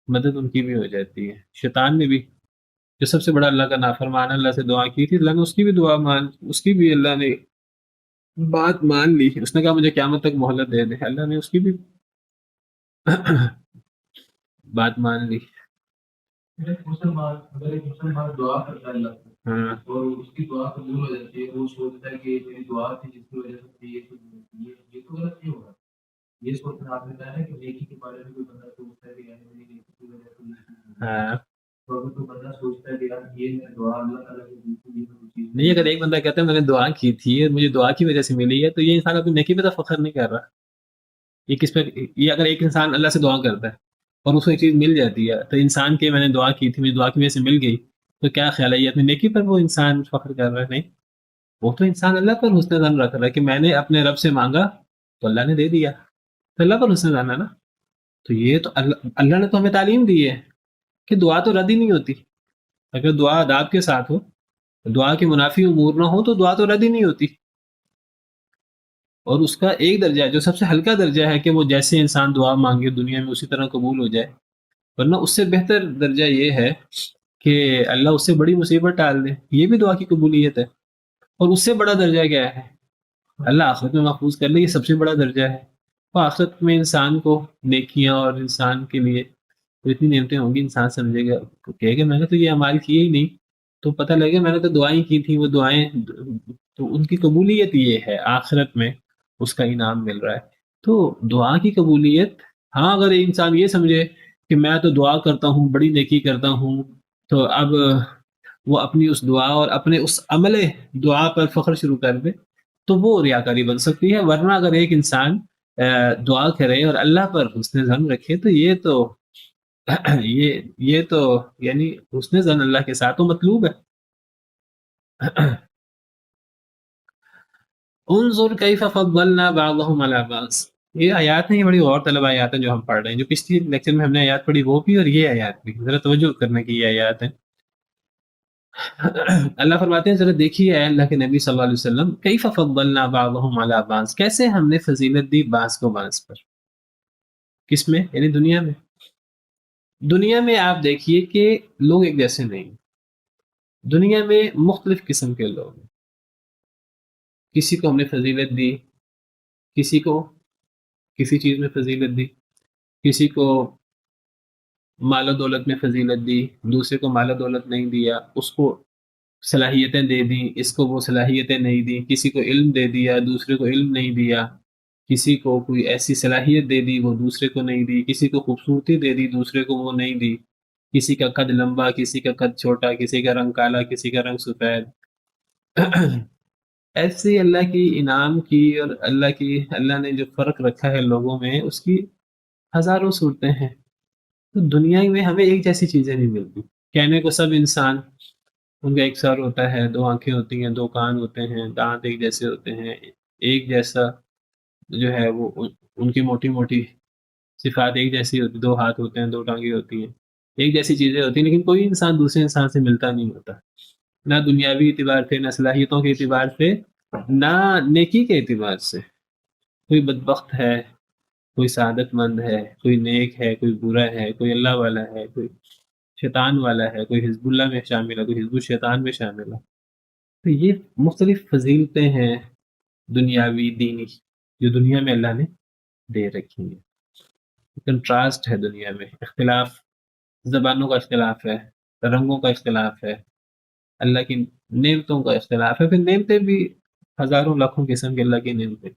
Speaker 1: مدد ان کی بھی ہو جاتی ہے۔ شیطان نے بھی جو سب سے بڑا اللہ کا نافرمان اللہ سے دعا کی تھی، اللہ نے اس کی بھی دعا اس کی بھی اللہ نے بات مان لی، اس نے کہا مجھے قیامت تک مہلت دے دے، اللہ نے اس کی بھی بات مان لی۔
Speaker 3: ایک مسلمان اگر ایک مسلمان دعا کرتا ہے اللہ سے
Speaker 1: ہاں
Speaker 3: اور اس کی دعا قبول ہو جاتی ہے، وہ سوچتا ہے کہ میری دعا تھی جس کی وجہ سے یہ تو غلط نہیں ہوگا۔ یہ سوچنا آپ نے کہا ہے کہ نیکی کے بارے میں کوئی بندہ سوچتا ہے کہ یار میری نیکی کی وجہ سے یہ چیز ہوئی۔
Speaker 1: ہاں
Speaker 3: تو اگر تو بندہ سوچتا ہے کہ یار یہ میں دعا اللہ تعالیٰ کے دی تھی، یہ تو چیز
Speaker 1: نہیں، اگر ایک بندہ کہتا ہے میں نے دعا کی تھی اور مجھے دعا کی وجہ سے ملی ہے، تو یہ انسان اپنی نیکی پہ تو فخر نہیں کر رہا. یہ کس پہ؟ یہ اگر ایک انسان اللہ سے دعا کرتا ہے اور اس کو ایک چیز مل جاتی ہے، تو انسان کے میں نے دعا کی تھی، مجھے دعا کی وجہ سے مل گئی، تو کیا خیال ہے یہ اپنی نیکی پر وہ انسان فخر کر رہا ہے؟ نہیں، وہ تو انسان اللہ پر حسن ظن رکھ رہا ہے کہ میں نے اپنے رب سے مانگا تو اللہ نے دے دیا، تو اللہ پر حسن ظن ہے نا. تو یہ تو اللہ نے تو ہمیں تعلیم دی ہے کہ دعا تو رد ہی نہیں ہوتی. اگر دعا آداب کے ساتھ ہو، دعا کے منافی امور نہ ہو، تو دعا تو رد ہی نہیں ہوتی. اور اس کا ایک درجہ ہے جو سب سے ہلکا درجہ ہے کہ وہ جیسے انسان دعا مانگے دنیا میں اسی طرح قبول ہو جائے، ورنہ اس سے بہتر درجہ یہ ہے کہ اللہ اس سے بڑی مصیبت ٹال دے. یہ بھی دعا کی قبولیت ہے. اور اس سے بڑا درجہ کیا ہے؟ اللہ آخرت میں محفوظ کر لے. یہ سب سے بڑا درجہ ہے. وہ آخرت میں انسان کو نیکیاں اور انسان کے لیے اتنی نعمتیں ہوں گی، انسان سمجھے گا، کہے گا میں نے تو یہ اعمال کیے ہی نہیں، تو پتہ لگے میں نے تو دعائیں کی تھیں، وہ دعائیں تو ان کی قبولیت یہ ہے آخرت میں اس کا انعام مل رہا ہے. تو دعا کی قبولیت، ہاں اگر ایک انسان یہ سمجھے کہ میں تو دعا کرتا ہوں، بڑی نیکی کرتا ہوں، تو اب وہ اپنی اس دعا اور اپنے اس عمل دعا پر فخر شروع کر دے، تو وہ ریاکاری بن سکتی ہے. ورنہ اگر ایک انسان دعا کرے اور اللہ پر حسن ظن رکھے، تو یہ تو یعنی حسن ظن اللہ کے ساتھ تو مطلوب ہے. انظر کیف فضلنا بعضهم على بعض. یہ آیات ہیں، یہ بڑی غور طلب آیات ہیں جو ہم پڑھ رہے ہیں. جو پچھلی لیکچر میں ہم نے آیات پڑھی وہ بھی، اور یہ آیات بھی ذرا توجہ کرنے کی یہ آیات ہیں. اللہ فرماتے ہیں ذرا دیکھیے اے اللہ کے نبی صلی اللہ علیہ وسلم، کیف فضلنا بعضهم على بعض، کیسے ہم نے فضیلت دی بعض کو بعض پر. کس میں؟ یعنی دنیا میں. دنیا میں آپ دیکھیے کہ لوگ ایک جیسے نہیں. دنیا میں مختلف قسم کے لوگ ہیں. کسی کو ہم نے فضیلت دی، کسی کو کسی چیز میں فضیلت دی، کسی کو مال و دولت میں فضیلت دی، دوسرے کو مال و دولت نہیں دیا، اس کو صلاحیتیں دے دیں، اس کو وہ صلاحیتیں نہیں دیں، کسی کو علم دے دیا، دوسرے کو علم نہیں دیا، کسی کو کوئی ایسی صلاحیت دے دی وہ دوسرے کو نہیں دی، کسی کو خوبصورتی دے دی دوسرے کو وہ نہیں دی، کسی کا قد لمبا، کسی کا قد چھوٹا، کسی کا رنگ کالا، کسی کا رنگ سفید. ایسے اللہ کی انعام کی اور اللہ نے جو فرق رکھا ہے لوگوں میں، اس کی ہزاروں صورتیں ہیں. تو دنیا میں ہمیں ایک جیسی چیزیں نہیں ملتی. کہنے کو سب انسان، ان کا ایک سر ہوتا ہے، دو آنکھیں ہوتی ہیں، دو کان ہوتے ہیں، دانت ایک جیسے ہوتے ہیں، ایک جیسا جو ہے وہ ان کی موٹی موٹی صفات ایک جیسی ہوتی، دو ہاتھ ہوتے ہیں، دو ٹانگیں ہوتی ہیں، ایک جیسی چیزیں ہوتی ہیں. لیکن کوئی انسان دوسرے انسان سے ملتا نہیں ہوتا، نہ دنیاوی اعتبار سے، نہ صلاحیتوں کے اعتبار سے، نہ نیکی کے اعتبار سے. کوئی بدبخت ہے، کوئی سعادت مند ہے، کوئی نیک ہے، کوئی برا ہے، کوئی اللہ والا ہے، کوئی شیطان والا ہے، کوئی حزب اللہ میں شامل ہے، کوئی حزب الشیطان میں شامل ہے. تو یہ مختلف فضیلتیں ہیں دنیاوی دینی جو دنیا میں اللہ نے دے رکھی ہیں. کنٹراسٹ ہے دنیا میں، اختلاف، زبانوں کا اختلاف ہے، رنگوں کا اختلاف ہے، اللہ کی نعمتوں کا اختلاف ہے. پھر نعمتیں بھی ہزاروں لاکھوں قسم کے اللہ کی نعمتیں.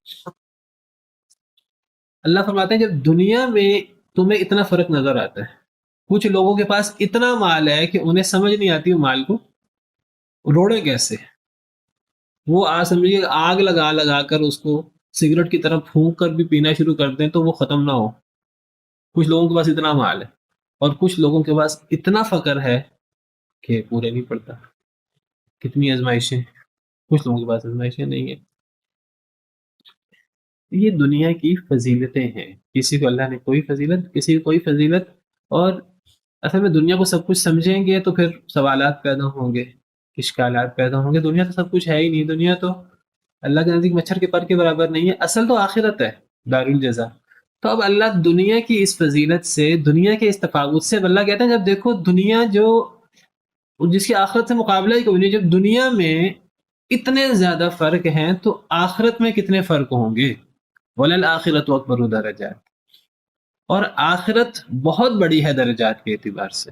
Speaker 1: اللہ فرماتے ہیں جب دنیا میں تمہیں اتنا فرق نظر آتا ہے، کچھ لوگوں کے پاس اتنا مال ہے کہ انہیں سمجھ نہیں آتی وہ مال کو روڑے کیسے. وہ سمجھیے آگ لگا لگا کر اس کو سگریٹ کی طرح پھونک کر بھی پینا شروع کر دیں تو وہ ختم نہ ہو. کچھ لوگوں کے پاس اتنا مال ہے، اور کچھ لوگوں کے پاس اتنا فقر ہے کہ پورے نہیں پڑتا. کتنی آزمائشیں، کچھ لوگوں کے پاس آزمائشیں نہیں ہیں. یہ دنیا کی فضیلتیں ہیں. کسی کو اللہ نے کوئی فضیلت، کسی کو کوئی فضیلت. اور اصل میں دنیا کو سب کچھ سمجھیں گے تو پھر سوالات پیدا ہوں گے، اشکالات پیدا ہوں گے. دنیا تو سب کچھ ہے ہی نہیں. دنیا تو اللہ کے نزدیک مچھر کے پر کے برابر نہیں ہے. اصل تو آخرت ہے، دار الجزا. تو اب اللہ دنیا کی اس فضیلت سے، دنیا کے اس تفاوت سے، اب اللہ کہتے ہیں جب دیکھو دنیا جو جس کی آخرت سے مقابلہ ہی کوئی نہیں، جب دنیا میں اتنے زیادہ فرق ہیں تو آخرت میں کتنے فرق ہوں گے. وَلَلْآخِرَةُ أَكْبَرُ دَرَجَاتٍ، اور آخرت بہت بڑی ہے درجات کے اعتبار سے.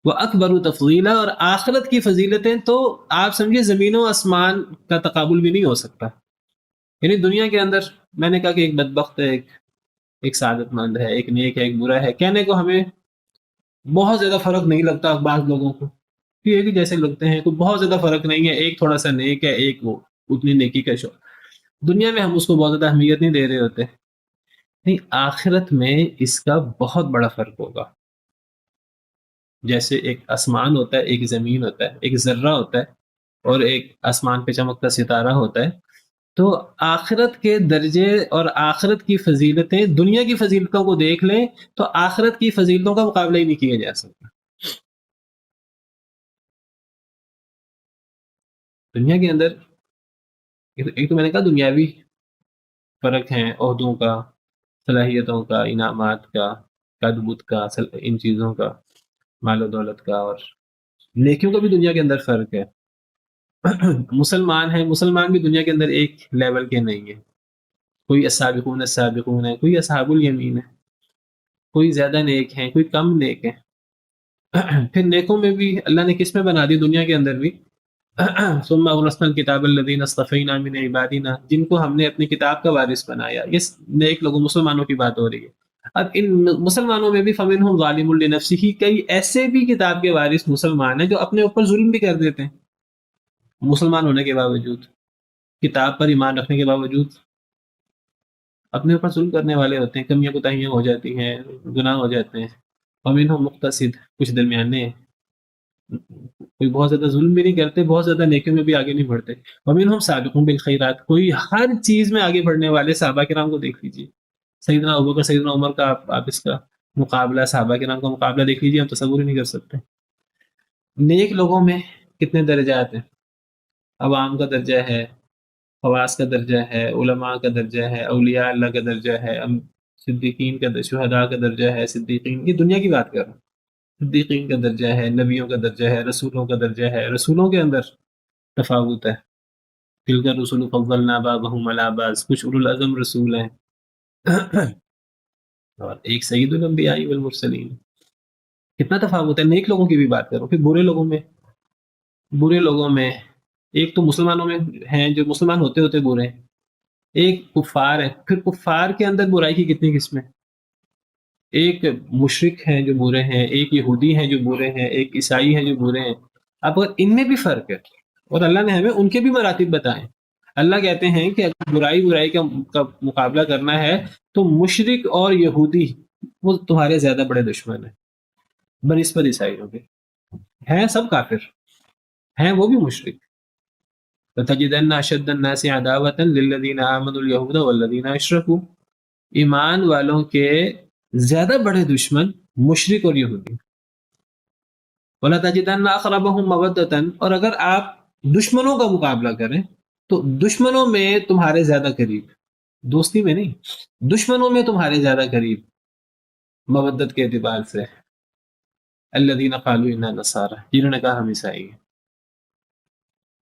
Speaker 1: وَأَكْبَرُ تَفْضِيلًا، اور آخرت کی فضیلتیں تو آپ سمجھے زمین و آسمان کا تقابل بھی نہیں ہو سکتا. یعنی دنیا کے اندر میں نے کہا کہ ایک بدبخت ہے، ایک سعادت مند ہے، ایک نیک ہے، ایک برا ہے. کہنے کو ہمیں بہت زیادہ فرق نہیں لگتا بعض لوگوں کو، یہ ایک ہی جیسے لگتے ہیں، کوئی بہت زیادہ فرق نہیں ہے، ایک تھوڑا سا نیک ہے، ایک وہ اتنی نیکی کا شوق. دنیا میں ہم اس کو بہت زیادہ اہمیت نہیں دے رہے ہوتے. نہیں، آخرت میں اس کا بہت بڑا فرق ہوگا. جیسے ایک آسمان ہوتا ہے، ایک زمین ہوتا ہے، ایک ذرہ ہوتا ہے، اور ایک آسمان پہ چمکتا ستارہ ہوتا ہے. تو آخرت کے درجے اور آخرت کی فضیلتیں دنیا کی فضیلتوں کو دیکھ لیں تو آخرت کی فضیلتوں کا مقابلہ ہی نہیں کیا جا سکتا. دنیا کے اندر ایک تو میں نے کہا دنیاوی فرق ہیں، عہدوں کا، صلاحیتوں کا، انعامات کا، قدبت کا، ان چیزوں کا، مال و دولت کا، اور نیکیوں کا بھی دنیا کے اندر فرق ہے. مسلمان ہیں، مسلمان بھی دنیا کے اندر ایک لیول کے نہیں ہیں. کوئی السابقون السابقون ہے، کوئی اصحاب الیمین ہے، کوئی زیادہ نیک ہیں، کوئی کم نیک ہیں. پھر نیکوں میں بھی اللہ نے کس میں بنا دی دنیا کے اندر بھی، ثم اورثنا الکتاب الذین اصطفینا من عبادنا، جن کو ہم نے اپنی کتاب کا وارث بنایا. یہ نیک لوگوں مسلمانوں کی بات ہو رہی ہے. اب ان مسلمانوں میں بھی فمنہم ظالم لنفسہ، کئی ایسے بھی کتاب کے وارث مسلمان ہیں جو اپنے اوپر ظلم بھی کر دیتے ہیں مسلمان ہونے کے باوجود، کتاب پر ایمان رکھنے کے باوجود اپنے اوپر ظلم کرنے والے ہوتے ہیں، کمیاں کوتاہیاں ہو جاتی ہیں، گناہ ہو جاتے ہیں. ومنہم مقتصد، کچھ درمیانے ہیں، کوئی بہت زیادہ ظلم بھی نہیں کرتے، بہت زیادہ نیکیوں میں بھی آگے نہیں بڑھتے. ومنہم سابقون بالخیرات، کوئی ہر چیز میں آگے بڑھنے والے صحابہ کرام کو دیکھ لیجیے. سیدنا ابوبکر، سیدنا عمر کا آپ اس کا مقابلہ، صحابہ کرام کا مقابلہ دیکھ لیجیے، ہم تصور ہی نہیں کر سکتے. نیک لوگوں میں کتنے درجات ہیں؟ عوام کا درجہ ہے، خواص کا درجہ ہے، علماء کا درجہ ہے، اولیاء اللہ کا درجہ ہے، صدیقین کا، شہداء کا درجہ ہے، صدیقین، یہ دنیا کی بات کر رہا ہوں. صدیقین کا درجہ ہے، نبیوں کا درجہ ہے، رسولوں کا درجہ ہے. رسولوں کے اندر تفاوت ہے. تلک الرسل فضلنا بعضهم علی بعض، کچھ اولو العزم رسول ہیں اور ایک سید الانبیاء والمرسلین. کتنا تفاوت ہے. نیک لوگوں کی بھی بات کرو. پھر برے لوگوں میں ایک تو مسلمانوں میں ہیں جو مسلمان ہوتے ہوتے برے ہیں، ایک کفار ہے. پھر کفار کے اندر برائی کی کتنی قسمیں، ایک مشرک ہیں جو برے ہیں، ایک یہودی ہیں جو برے ہیں، ایک عیسائی ہیں جو برے ہیں. اب اگر ان میں بھی فرق ہے اور اللہ نے ہمیں ان کے بھی مراتب بتائے. اللہ کہتے ہیں کہ اگر برائی کا مقابلہ کرنا ہے تو مشرک اور یہودی وہ تمہارے زیادہ بڑے دشمن ہیں بنسبت عیسائیوں کے. ہیں سب کافر، ہیں وہ بھی مشرک. لَتَجِدَنَّ أَشَدَّ النَّاسِ عَدَاوَةً لِلَّذِينَ آمَنُوا الْيَهُودَ وَالَّذِينَ أَشْرَكُوا، ایمان والوں کے زیادہ بڑے دشمن مشرک اور یہودی. وَلَتَجِدَنَّ أَقْرَبَهُمْ مَوَدَّةً، اور اگر آپ دشمنوں کا مقابلہ کریں تو دشمنوں میں تمہارے زیادہ قریب، دوستی میں نہیں، دشمنوں میں تمہارے زیادہ قریب مودت کے اعتبار سے الذین قالوا انا نصارى، جنہوں نے کہا ہم عیسائی ہیں.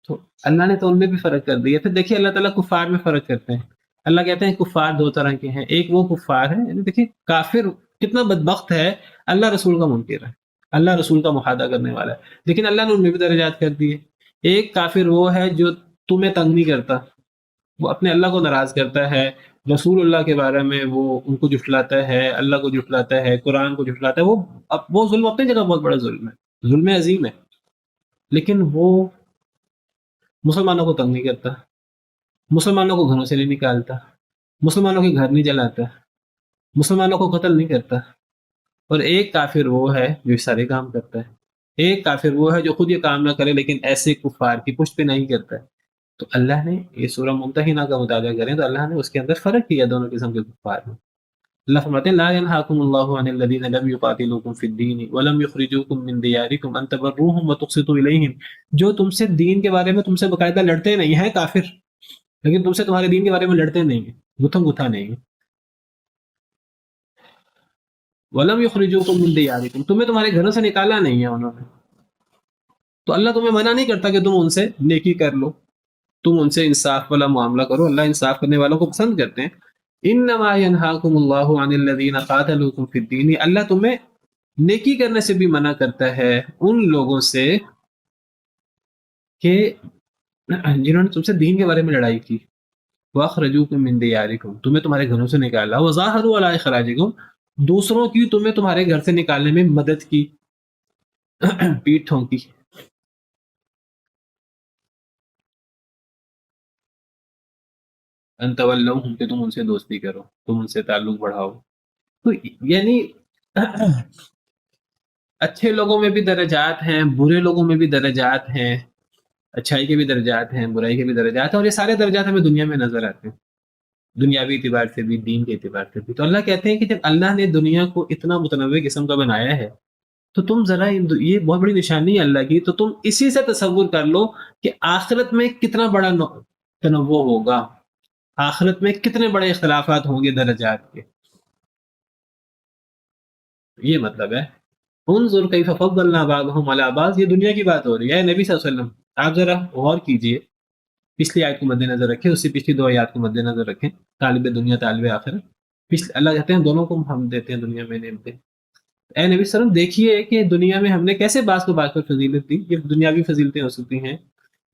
Speaker 1: تو اللہ نے تو ان میں بھی فرق کر دیا. پھر دیکھیے اللہ تعالیٰ کفار میں فرق کرتے ہیں. اللہ کہتے ہیں کفار دو طرح کے ہیں. ایک وہ کفار ہے، یعنی دیکھیے کافر کتنا بدبخت ہے، اللہ رسول کا منکر ہے، اللہ رسول کا محادہ کرنے والا ہے، لیکن اللہ نے ان میں بھی درجات کر دیے. ایک کافر وہ ہے جو تمہیں تنگ نہیں کرتا، وہ اپنے اللہ کو ناراض کرتا ہے، رسول اللہ کے بارے میں وہ ان کو جھٹلاتا ہے، اللہ کو جھٹلاتا ہے، قرآن کو جھٹلاتا ہے. وہ ظلم اپنی جگہ بہت بڑا ظلم ہے، ظلم عظیم ہے، لیکن وہ مسلمانوں کو تنگ نہیں کرتا، مسلمانوں کو گھروں سے نہیں نکالتا، مسلمانوں کے گھر نہیں جلاتا، مسلمانوں کو قتل نہیں کرتا. اور ایک کافر وہ ہے جو سارے کام کرتا ہے. ایک کافر وہ ہے جو خود یہ کام نہ کرے لیکن ایسے کفار کی پشت پہ نہیں کرتا ہے. تو اللہ نے یہ سورہ ممتحنہ کا مطالعہ کریں تو اللہ نے اس کے اندر فرق کیا دونوں قسم کے کفار میں. اللہ فرماتے ہیں لا ينهاكم الله عن الذين لم يقاتلوكم في الدين ولم يخرجوكم من دياركم ان تبروهم وتقسطوا اليهم، جو تم سے دین کے بارے میں تم سے باقاعدہ لڑتے نہیں ہیں کافر، لیکن تم سے تمہارے دین کے بارے میں لڑتے نہیں ہیں، گتھم گتھا نہیں ہیں. ولم يخرجوكم من دياركم، تمہیں تمہارے گھروں سے نکالا نہیں ہے انہوں نے. تو اللہ تمہیں منع نہیں کرتا کہ تم ان سے نیکی کر لو، تم ان سے انصاف والا معاملہ کرو. اللہ انصاف کرنے والوں کو پسند کرتے ہیں. انما ينهاكم الله عن الذين قاتلوكم في الدين، اللہ تمہیں نیکی کرنے سے بھی منع کرتا ہے ان لوگوں سے کہ جنہوں نے تم سے دین کے بارے میں لڑائی کی. واخرجوكم من دياركم، تمہیں تمہارے گھروں سے نکالا. وظاہروا على اخراجكم، دوسروں کی تمہیں تمہارے گھر سے نکالنے میں مدد کی، پیٹھ ٹھونکی، ان تولوہم کہ تم ان سے دوستی کرو، تم ان سے تعلق بڑھاؤ. تو یعنی اچھے لوگوں میں بھی درجات ہیں، برے لوگوں میں بھی درجات ہیں، اچھائی کے بھی درجات ہیں، برائی کے بھی درجات ہیں، اور یہ سارے درجات ہمیں دنیا میں نظر آتے ہیں، دنیاوی اعتبار سے بھی، دین کے اعتبار سے بھی. تو اللہ کہتے ہیں کہ جب اللہ نے دنیا کو اتنا متنوع قسم کا بنایا ہے تو تم ذرا یہ بہت بڑی نشانی ہے اللہ کی، تو تم اسی سے تصور کر لو کہ آخرت میں کتنا بڑا تنوع ہوگا، آخرت میں کتنے بڑے اختلافات ہوں گے درجات کے. یہ مطلب ہے انظر کیف فضلنا بعضهم علی بعض. یہ دنیا کی بات ہو رہی ہے نبی صلی اللہ علیہ وسلم. آپ ذرا غور کیجئے، پچھلی آیت کو مد نظر رکھیں، اس سے پچھلی 2 آیات کو مد نظر رکھیں. طالب دنیا طالب آخرت، اللہ کہتے ہیں دونوں کو ہم دیتے ہیں دنیا میں نعمتیں. اے نبی صلی اللہ علیہ وسلم دیکھیے کہ دنیا میں ہم نے کیسے بعض کو بعض پر فضیلت دی. یہ دنیاوی فضیلتیں ہو سکتی ہیں،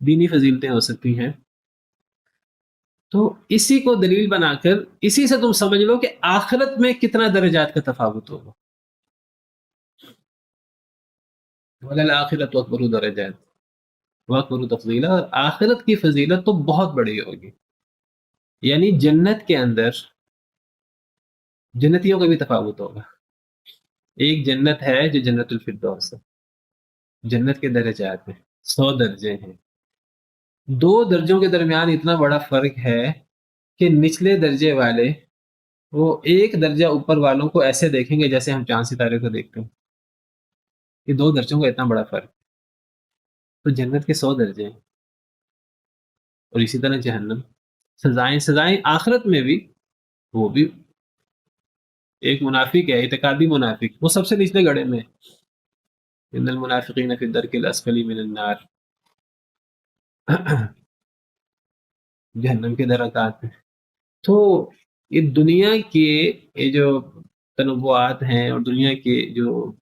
Speaker 1: دینی فضیلتیں ہو سکتی ہیں. تو اسی کو دلیل بنا کر اسی سے تم سمجھ لو کہ آخرت میں کتنا درجات کا تفاوت ہوگا. وَلَلْآخِرَةُ أَكْبَرُ درجات وَأَكْبَرُ تفضیلا. اور آخرت کی فضیلت تو بہت بڑی ہوگی. یعنی جنت کے اندر جنتیوں کا بھی تفاوت ہوگا. ایک جنت ہے جو جنت الفردوس ہے، جنت کے درجات ہیں 100 درجے ہیں. 2 درجوں کے درمیان اتنا بڑا فرق ہے کہ نچلے درجے والے وہ 1 درجہ اوپر والوں کو ایسے دیکھیں گے جیسے ہم چاند ستارے کو دیکھتے ہیں. یہ 2 درجوں کا اتنا بڑا فرق. تو جنت کے 100 درجے ہیں، اور اسی طرح جہنم. سزائیں آخرت میں بھی، وہ بھی ایک منافق ہے، اعتقادی منافق، وہ سب سے نچلے گڑھے میں. ان المنافقین فی الدرک الاسفل من النار. جہنم کے درکات ہیں. تو یہ دنیا کے یہ جو تنوعات ہیں اور دنیا کے جو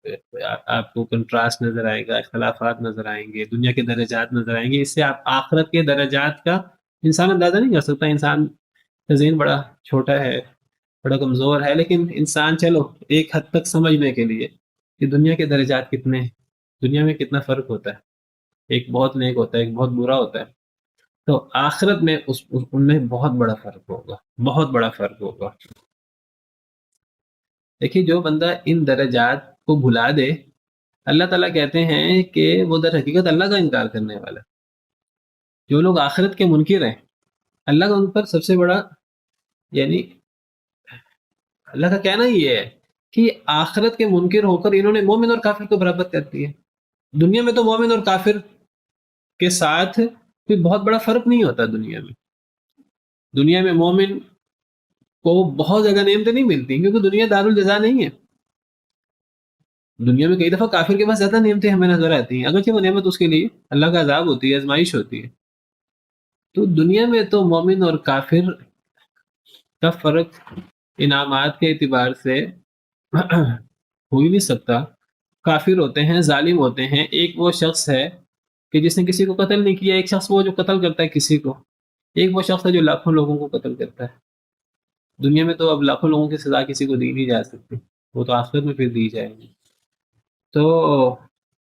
Speaker 1: آپ کو کنٹراسٹ نظر آئے گا، اختلافات نظر آئیں گے، دنیا کے درجات نظر آئیں گے، اس سے آپ آخرت کے درجات کا انسان اندازہ نہیں کر سکتا. انسان کا ذہن بڑا چھوٹا ہے، بڑا کمزور ہے، لیکن انسان چلو ایک حد تک سمجھنے کے لیے کہ دنیا کے درجات کتنے ہیں، دنیا میں کتنا فرق ہوتا ہے، ایک بہت نیک ہوتا ہے، ایک بہت برا ہوتا ہے. تو آخرت میں ان میں بہت بڑا فرق ہوگا، بہت بڑا فرق ہوگا. دیکھیے جو بندہ ان درجات کو بھلا دے، اللہ تعالیٰ کہتے ہیں کہ وہ در حقیقت اللہ کا انکار کرنے والا ہے. جو لوگ آخرت کے منکر ہیں، اللہ کا ان پر سب سے بڑا، یعنی اللہ کا کہنا یہ ہے کہ آخرت کے منکر ہو کر انہوں نے مومن اور کافر کو برابر کر دیا. دنیا میں تو مومن اور کافر کے ساتھ کوئی بہت بڑا فرق نہیں ہوتا. دنیا میں مومن کو بہت زیادہ نعمتیں نہیں ملتی، کیونکہ دنیا دار الجزا نہیں ہے. دنیا میں کئی دفعہ کافر کے پاس زیادہ نعمتیں ہمیں نظر آتی ہیں، اگرچہ وہ نعمت اس کے لیے اللہ کا عذاب ہوتی ہے، آزمائش ہوتی ہے. تو دنیا میں تو مومن اور کافر کا فرق انعامات کے اعتبار سے ہو ہی نہیں سکتا. کافر ہوتے ہیں، ظالم ہوتے ہیں. ایک وہ شخص ہے کہ جس نے کسی کو قتل نہیں کیا، ایک شخص وہ جو قتل کرتا ہے کسی کو، ایک وہ شخص ہے جو لاکھوں لوگوں کو قتل کرتا ہے. دنیا میں تو اب لاکھوں لوگوں کی سزا کسی کو دی نہیں جا سکتی، وہ تو آخرت میں پھر دی جائے گی. تو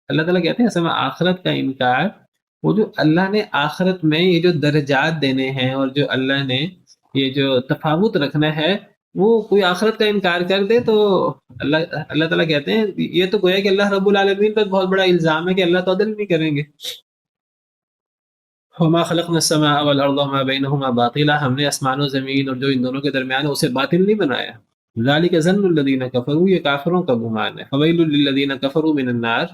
Speaker 1: اللہ تعالیٰ کہتے ہیں اصل میں آخرت کا انکار، وہ جو اللہ نے آخرت میں یہ جو درجات دینے ہیں اور جو اللہ نے یہ جو تفاوت رکھنا ہے، وہ کوئی آخرت کا انکار کر دے تو اللہ تعالیٰ کہتے ہیں یہ تو گویا کہ اللہ رب العالمین پر بہت بڑا الزام ہے کہ اللہ تو عدل نہیں کریں گے. وما خلقنا السماء والارض وما بينهما باطلا. ہم نے آسمان و زمین اور جو ان دونوں کے درمیان ہے اسے باطل نہیں بنایا. ذلك ظن الذين كفروا. یہ کافروں کا گمان ہے. فويل للذين كفروا من النار.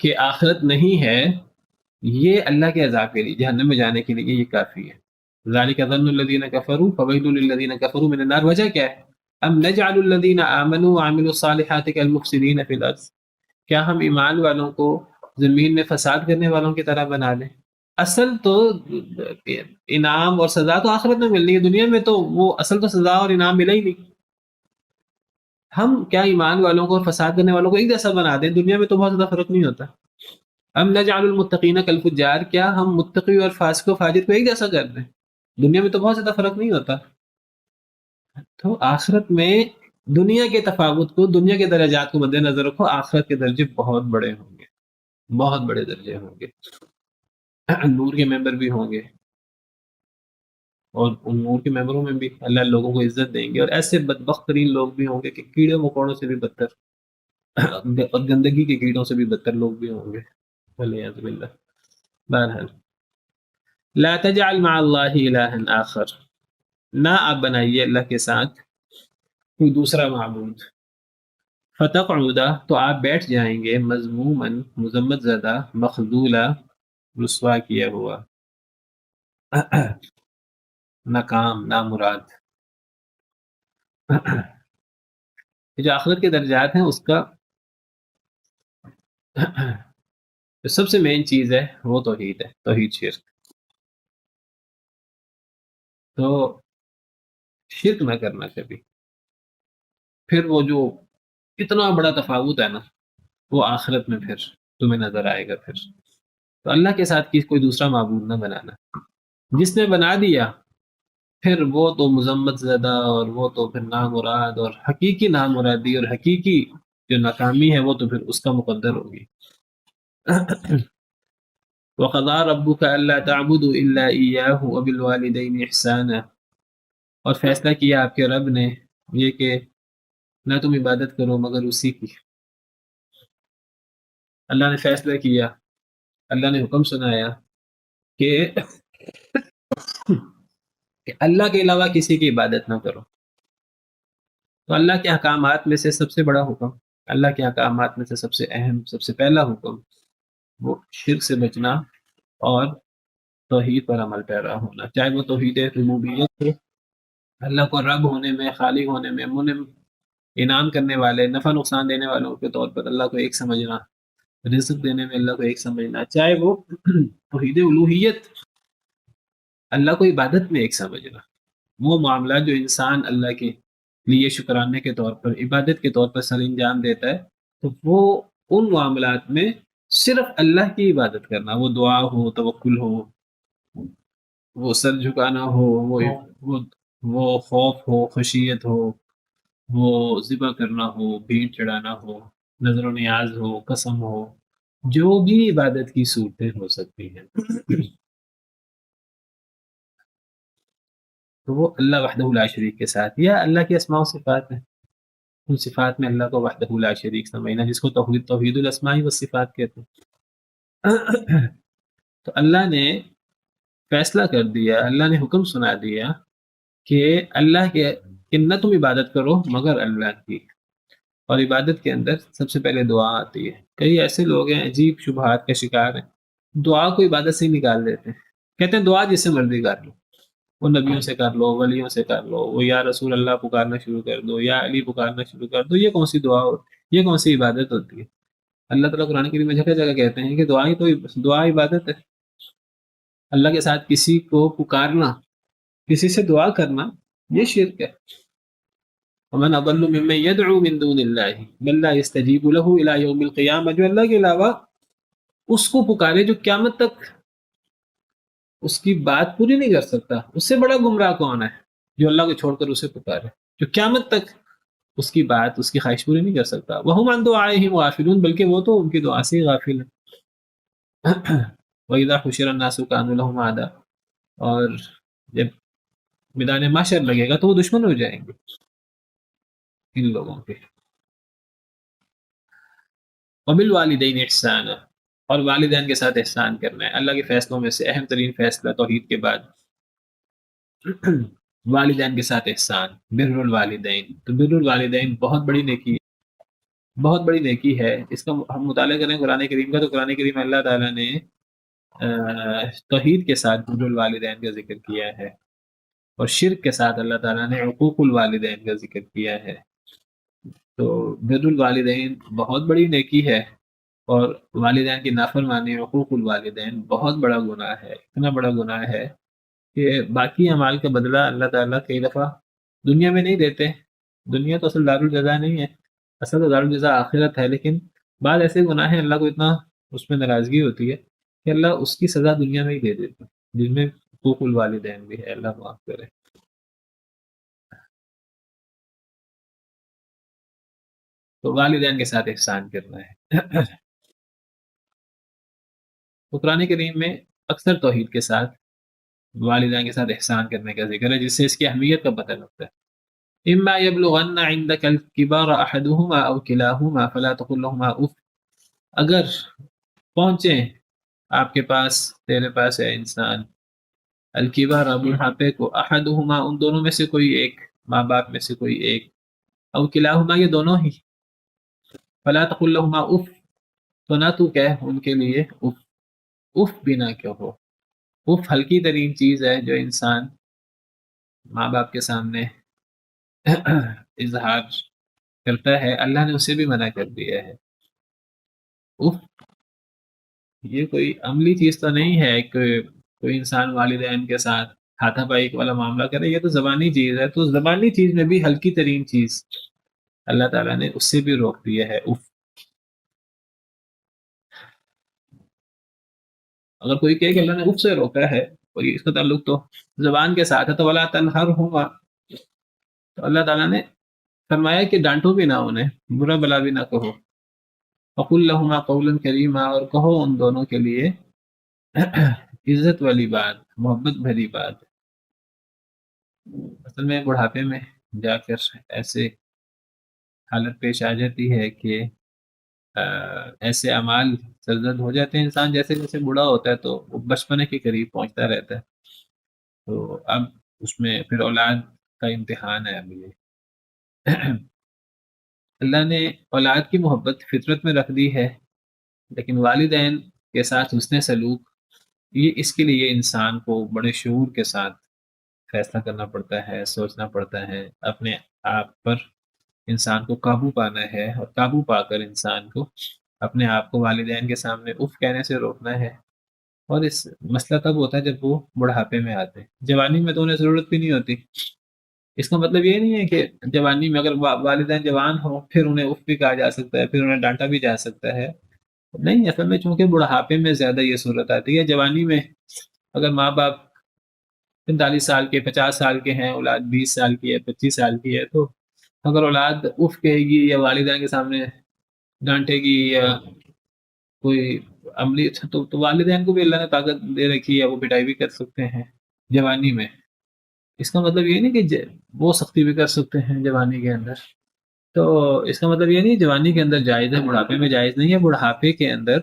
Speaker 1: کہ آخرت نہیں ہے، یہ اللہ کے عذاب کے لیے، جہنم میں جانے کے لیے یہ کافی ہے. ذلك ظن الذين كفروا فويل للذين كفروا من النار. وجہ کیا ہے؟ ام نجعل الذين آمنوا وعملوا الصالحات كالمفسدين في الارض. کیا ہم ایمان والوں کو زمین میں فساد کرنے والوں کی طرح بنا لیں؟ اصل تو انعام اور سزا تو آخرت میں ملنی ہے، دنیا میں تو وہ اصل تو سزا اور انعام ملا ہی نہیں. ہم کیا ایمان والوں کو اور فساد کرنے والوں کو ایک جیسا بنا دیں؟ دنیا میں تو بہت زیادہ فرق نہیں ہوتا. ام نجعل المتقین کالفجار. کیا ہم متقی اور فاسق و فاجر کو ایک جیسا کر دیں؟ دنیا میں تو بہت زیادہ فرق نہیں ہوتا. تو آخرت میں دنیا کے تفاوت کو، دنیا کے درجات کو مد نظر رکھو، آخرت کے درجے بہت بڑے ہوں گے، بہت بڑے درجے ہوں گے، نور کے ممبر بھی ہوں گے، اور ان نور کے ممبروں میں بھی اللہ لوگوں کو عزت دیں گے، اور ایسے بدبخت ترین لوگ بھی ہوں گے کہ کیڑے مکوڑوں سے بھی بدتر اور گندگی کے کیڑوں سے بھی بدتر لوگ بھی ہوں گے، والعیاذ باللہ۔ بہرحال لا تجعل مع اللہ الہ آخر، نہ آپ بنائیے اللہ کے ساتھ کوئی دوسرا معبود، فتقعد تو آپ بیٹھ جائیں گے مذموما مذمت زدہ، مخذولا رسوا کیا ہوا، ناکام نامراد۔ جو آخرت کے درجات ہیں اس کا جو سب سے مین چیز ہے وہ توحید ہے، توحید شرک۔ تو شرک نہ کرنا کبھی، پھر وہ جو اتنا بڑا تفاوت ہے نا وہ آخرت میں پھر تمہیں نظر آئے گا۔ پھر تو اللہ کے ساتھ کوئی دوسرا معبود نہ بنانا، جس نے بنا دیا پھر وہ تو مذمت زدہ، اور وہ تو پھر نامراد، اور حقیقی نامرادی اور حقیقی جو ناکامی ہے وہ تو پھر اس کا مقدر ہوگی۔ وَقَضَىٰ رَبُّكَ أَلَّا تَعْبُدُوا إِلَّا إِيَّاهُ وَبِالْوَالِدَيْنِ إِحْسَانًا، اور فیصلہ کیا آپ کے رب نے یہ کہ نہ تم عبادت کرو مگر اسی کی۔ اللہ نے فیصلہ کیا، اللہ نے حکم سنایا کہ اللہ کے علاوہ کسی کی عبادت نہ کرو۔ تو اللہ کے احکامات میں سے سب سے بڑا حکم، اللہ کے احکامات میں سے سب سے اہم، سب سے پہلا حکم وہ شرک سے بچنا اور توحید پر عمل پیرا ہونا، چاہے وہ توحید ربوبیت ہو، اللہ کو رب ہونے میں، خالق ہونے میں، منعم انعام کرنے والے، نفع نقصان دینے والوں کے طور پر اللہ کو ایک سمجھنا، رزق دینے میں اللہ کو ایک سمجھنا، چاہے وہ توحید الوہیت، اللہ کو عبادت میں ایک سمجھنا، وہ معاملات جو انسان اللہ کے لیے شکرانے کے طور پر، عبادت کے طور پر سر انجام دیتا ہے، تو وہ ان معاملات میں صرف اللہ کی عبادت کرنا، وہ دعا ہو، توکل ہو، وہ سر جھکانا ہو، وہ خوف ہو، خشیت ہو، وہ ذبح کرنا ہو، بھیڑ چڑھانا ہو، نظر و نیاز ہو، قسم ہو، جو بھی عبادت کی صورتیں ہو سکتی ہیں، تو وہ اللہ وحدہ لا شریک کے ساتھ، یا اللہ کے اسماء و صفات ہیں، ان صفات میں اللہ کو وحدہ لا شریک سمجھنا، جس کو توحید الاسماء والصفات کہتے ہیں۔ تو اللہ نے فیصلہ کر دیا، اللہ نے حکم سنا دیا کہ اللہ کے کہ نہ تم عبادت کرو مگر اللہ کی، اور عبادت کے اندر سب سے پہلے دعا آتی ہے۔ کئی ایسے لوگ ہیں عجیب شبہات کے شکار ہیں، دعا کو عبادت سے ہی نکال دیتے ہیں، کہتے ہیں دعا جس سے مرضی کر لو، وہ نبیوں سے کر لو، ولیوں سے کر لو، وہ یا رسول اللہ پکارنا شروع کر دو، یا علی پکارنا شروع کر دو، یہ کون سی دعا ہوتی، یہ کون سی عبادت ہوتی ہے؟ اللہ تعالیٰ قرآن کریم میں جگہ جگہ کہتے ہیں کہ دعا عبادت ہے، اللہ کے ساتھ کسی کو پکارنا، کسی سے دعا کرنا، یہ شرک ہے۔ ومن اضل ممن يدعو من دون الله من لا يستجيب له الى يوم القيامه، جو اللہ کے علاوہ اس کو پکارے جو قیامت تک اس کی بات پوری نہیں کر سکتا، اس سے بڑا گمراہ کون ہے جو اللہ کو چھوڑ کر اسے پکارے، جو قیامت تک اس کی بات، اس کی خواہش پوری نہیں کر سکتا۔ وہم عن دعائهم غافلون، بلکہ وہ تو ان کی دعا سے ہی غافل ہیں۔ وَإِذَا حُشِرَ النَّاسُ كَانُوا لَهُمْ أَعْدَاءَ، اور جب میدان محشر لگے گا تو وہ دشمن ہو جائیں گے ان لوگوں کے۔ وَبِالْوَالِدَيْنِ إِحْسَانًا، اور والدین کے ساتھ احسان کرنا ہے۔ اللہ کے فیصلوں میں سے اہم ترین فیصلہ توحید کے بعد والدین کے ساتھ احسان، بر الوالدین۔ تو بر الوالدین بہت بڑی نیکی ہے، بہت بڑی نیکی ہے۔ اس کا ہم مطالعہ کریں قرآن کریم کا تو قرآن کریم میں اللہ تعالیٰ نے توحید کے ساتھ بر الوالدین کا ذکر کیا ہے، اور شرک کے ساتھ اللہ تعالیٰ نے عقوق الوالدین کا ذکر کیا ہے۔ تو بر الوالدین بہت بڑی نیکی ہے، اور والدین کی نافرمانی، عقوق الوالدین بہت بڑا گناہ ہے، اتنا بڑا گناہ ہے کہ باقی اعمال کا بدلہ اللہ تعالیٰ کئی دفعہ دنیا میں نہیں دیتے۔ دنیا تو اصل دارالجزا نہیں ہے، اصل تو دارالجزا آخرت ہے، لیکن بعض ایسے گناہ ہیں اللہ کو اتنا اس میں ناراضگی ہوتی ہے کہ اللہ اس کی سزا دنیا میں ہی دے دیتا، جن میں حقوق الوالدین بھی ہے، اللہ معاف کرے۔ تو والدین کے ساتھ احسان کرنا ہے. تو قرآن کریم میں اکثر توحید کے ساتھ والدین کے ساتھ احسان کرنے کا ذکر ہے، جس سے اس کی اہمیت کا پتہ لگتا ہے. اما یبلغن عندك الكبار احدهما او كلاهما فلا تقل لهما اف. اگر پہنچے آپ کے پاس، تیرے پاس ہے انسان، الکبار بڑھاپے کو، احدہما ان دونوں میں سے کوئی ایک، ماں باپ میں سے کوئی ایک، او کلاہما یہ دونوں ہی، فلا تقل لهما اف تو نہ تو کہہ ان کے لیے اف. اف بھی نہ کہو. اف ہلکی ترین چیز ہے جو انسان ماں باپ کے سامنے اظہار کرتا ہے، اللہ نے اسے بھی منع کر دیا ہے. اف یہ کوئی عملی چیز تو نہیں ہے کہ کوئی انسان والدین کے ساتھ ہاتھا پائی والا معاملہ کرے، یہ تو زبانی چیز ہے. تو زبانی چیز میں بھی ہلکی ترین چیز اللہ تعالیٰ نے اس سے بھی روک دیا ہے، اف. اگر کوئی کہے کہ اللہ نے اف سے روکا ہے اور اس کا تعلق تو زبان کے ساتھ ہے، تو ولا تنہرہما، تو اللہ تعالیٰ نے فرمایا کہ ڈانٹو بھی نہ انہیں، برا بلا بھی نہ کہو. فقل لہما قولا کریما، اور کہو ان دونوں کے لیے عزت والی بات، محبت بھری بات. اصل میں بڑھاپے میں جا کر ایسے حالت پیش آ جاتی ہے کہ ایسے اعمال سرزد ہو جاتے ہیں. انسان جیسے جیسے بوڑھا ہوتا ہے تو وہ بچپنے کے قریب پہنچتا رہتا ہے. تو اب اس میں پھر اولاد کا امتحان ہے. اب یہ اللہ نے اولاد کی محبت فطرت میں رکھ دی ہے، لیکن والدین کے ساتھ حسن سلوک، یہ اس کے لیے انسان کو بڑے شعور کے ساتھ فیصلہ کرنا پڑتا ہے، سوچنا پڑتا ہے. اپنے آپ پر انسان کو قابو پانا ہے، اور قابو پا کر انسان کو اپنے آپ کو والدین کے سامنے اف کہنے سے روکنا ہے. اور اس مسئلہ تب ہوتا ہے جب وہ بڑھاپے میں آتے ہیں. جوانی میں تو انہیں ضرورت بھی نہیں ہوتی. اس کا مطلب یہ نہیں ہے کہ جوانی میں اگر والدین جوان ہوں پھر انہیں اف بھی کہا جا سکتا ہے، پھر انہیں ڈانٹا بھی جا سکتا ہے. نہیں، اصل میں چونکہ بڑھاپے میں زیادہ یہ صورت آتی ہے. جوانی میں اگر ماں باپ 45 سال کے، 50 سال کے ہیں، اولاد 20 سال کی ہے، 25 سال کی ہے، تو اگر اولاد اف کہے گی یا والدین کے سامنے ڈانٹے گی یا کوئی عملی، تو والدین کو بھی اللہ نے طاقت دے رکھی ہے، وہ پٹائی بھی کر سکتے ہیں جوانی میں. اس کا مطلب یہ نہیں کہ وہ سختی بھی کر سکتے ہیں جوانی کے اندر. تو اس کا مطلب یہ نہیں جوانی کے اندر جائز ہے، بڑھاپے میں جائز نہیں ہے. بڑھاپے کے اندر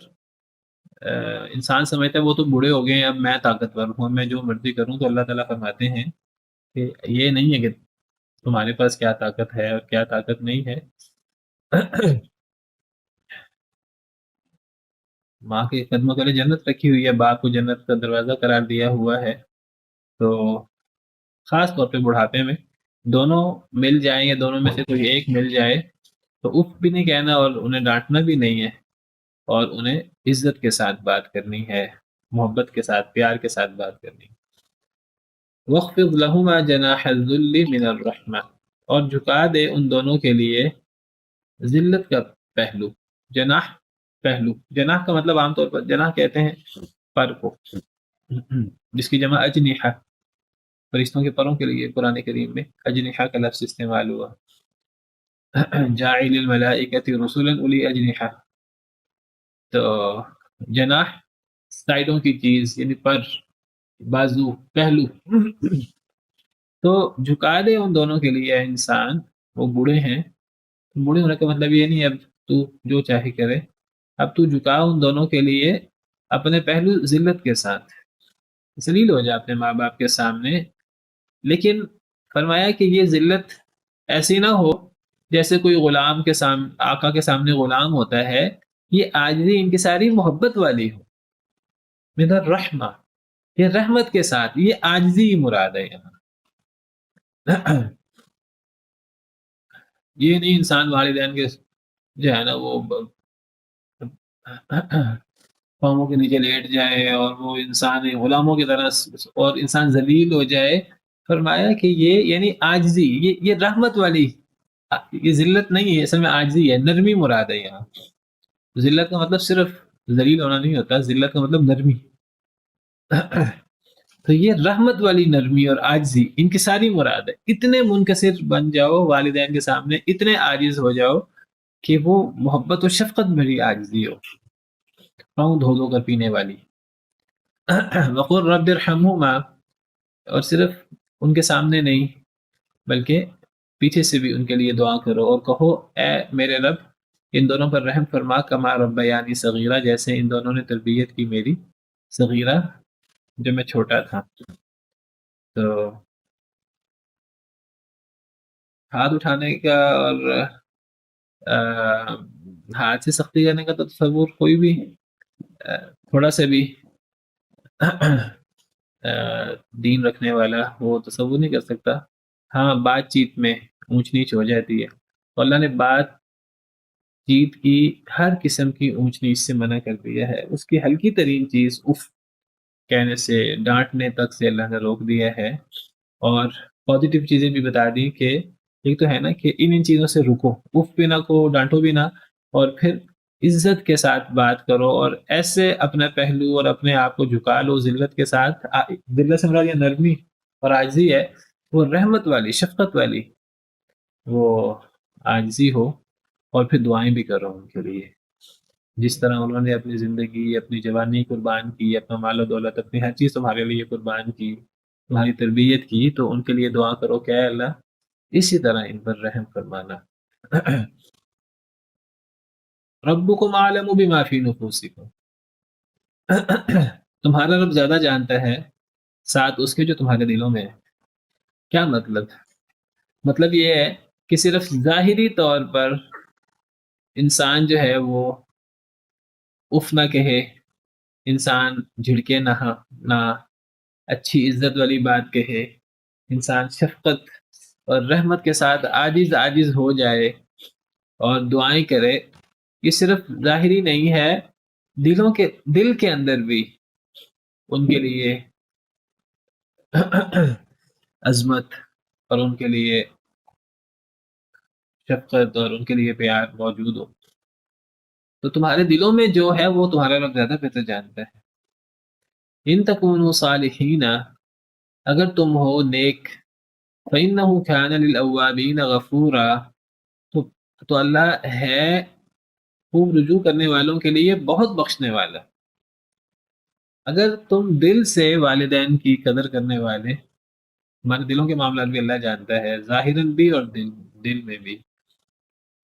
Speaker 1: انسان سمجھتا ہے وہ تو بوڑھے ہو گئے ہیں، اب میں طاقتور ہوں، میں جو مرضی کروں. تو اللہ تعالیٰ فرماتے ہیں کہ یہ نہیں ہے کہ تمہارے پاس کیا طاقت ہے اور کیا طاقت نہیں ہے. ماں کے قدموں تلے جنت رکھی ہوئی ہے، باپ کو جنت کا دروازہ قرار دیا ہوا ہے. تو خاص طور پہ بڑھاپے میں دونوں مل جائیں یا دونوں میں سے کوئی ایک مل جائے تو اف بھی نہیں کہنا اور انہیں ڈانٹنا بھی نہیں ہے، اور انہیں عزت کے ساتھ بات کرنی ہے، محبت کے ساتھ، پیار کے ساتھ بات کرنی ہے. وَاخْفِضْ لَهُمَا جَنَاحَ الذُّلِّ مِنَ الرَّحْمَةِ، اور جھکا دے ان دونوں کے لیے ذلت کا پہلو. جناح پہلو، جناح کا مطلب عام طور پر جناح کہتے ہیں پر کو، جس کی جمع اجنحہ، فرشتوں کے پروں کے لیے قرآن کریم میں اجنحہ کا لفظ استعمال ہوا. جاعل الملائکۃ رسلا اولی اجنحہ، تو جناح سائڈوں کی چیز، یعنی پر، بازو، پہلو. تو جھکا دے ان دونوں کے لیے انسان. وہ بوڑھے ہیں، بوڑھے ہونے کا مطلب یہ نہیں اب تو جو چاہے کرے. اب تو جھکا ان دونوں کے لیے اپنے پہلو ذلت کے ساتھ، ذلیل ہو جا اپنے ماں باپ کے سامنے. لیکن فرمایا کہ یہ ذلت ایسی نہ ہو جیسے کوئی غلام کے سامنے، آقا کے سامنے غلام ہوتا ہے. یہ عاجزی ان کی ساری محبت والی ہو. من الرحمہ، یہ رحمت کے ساتھ، یہ عاجزی مراد ہے یہاں. یہ نہیں انسان والدین کے جو ہے نا وہ پاؤں کے نیچے لیٹ جائے اور وہ انسان غلاموں کی طرح اور انسان ذلیل ہو جائے. فرمایا کہ یہ یعنی عاجزی، یہ رحمت والی، یہ ذلت نہیں ہے، اصل میں عاجزی ہے، نرمی مراد ہے یہاں. ذلت کا مطلب صرف ذلیل ہونا نہیں ہوتا، ذلت کا مطلب نرمی. تو یہ رحمت والی نرمی اور عاجزی ان کی ساری مراد ہے. اتنے منکسر بن جاؤ والدین کے سامنے، اتنے عاجز ہو جاؤ کہ وہ محبت و شفقت بھری عاجزی ہو، پاؤں دھو دھو کر پینے والی. وقل رب ارحمہما، اور صرف ان کے سامنے نہیں بلکہ پیچھے سے بھی ان کے لیے دعا کرو اور کہو اے میرے رب ان دونوں پر رحم فرما، کما ربیانی صغیرہ، جیسے ان دونوں نے تربیت کی میری صغیرہ جب میں چھوٹا تھا. تو ہاتھ اٹھانے کا اور ہاتھ سے سختی کرنے کا تو تصور کوئی بھی تھوڑا سا بھی دین رکھنے والا وہ تصور نہیں کر سکتا. ہاں بات چیت میں اونچ نیچ ہو جاتی ہے، تو اللہ نے بات چیت کی ہر قسم کی اونچ نیچ سے منع کر دیا ہے. اس کی ہلکی ترین چیز اف کہنے سے، ڈانٹنے تک سے اللہ نے روک دیا ہے. اور پازیٹیو چیزیں بھی بتا دی کہ ایک تو ہے نا کہ ان چیزوں سے رکو، اف بھی نہ کو، ڈانٹو بھی نہ، اور پھر عزت کے ساتھ بات کرو اور ایسے اپنا پہلو اور اپنے آپ کو جھکا لو ذلت کے ساتھ. ذلت سے مراد یہ نرمی اور عاجزی ہے، وہ رحمت والی شفقت والی وہ عاجزی ہو. اور پھر دعائیں بھی کرو ان کے لیے، جس طرح انہوں نے اپنی زندگی، اپنی جوانی قربان کی، اپنا مال و دولت، اپنی ہر چیز تمہارے لیے قربان کی، تمہاری تربیت کی، تو ان کے لیے دعا کرو کہ اے اللہ اسی طرح ان پر رحم فرمانا. ربکم اعلم بما فی نفوسکم، تمہارا رب زیادہ جانتا ہے ساتھ اس کے جو تمہارے دلوں میں ہے. کیا مطلب یہ ہے کہ صرف ظاہری طور پر انسان جو ہے وہ اف نہ کہے، انسان جھڑکے نہ اچھی عزت والی بات کہے، انسان شفقت اور رحمت کے ساتھ عاجز ہو جائے اور دعائیں کرے. یہ صرف ظاہری نہیں ہے، دل کے اندر بھی ان کے لیے عظمت اور ان کے لیے شفقت اور ان کے لیے پیار موجود ہو. تو تمہارے دلوں میں جو ہے وہ تمہارا رب زیادہ بہتر جانتا ہے. ان تکونوا صالحین، اگر تم ہو نیک، فإنہ کان للأوابین غفورا، تو اللہ ہے خوب رجوع کرنے والوں کے لیے بہت بخشنے والا. اگر تم دل سے والدین کی قدر کرنے والے، ہمارے دلوں کے معاملات بھی اللہ جانتا ہے، ظاہراً بھی اور دل میں بھی،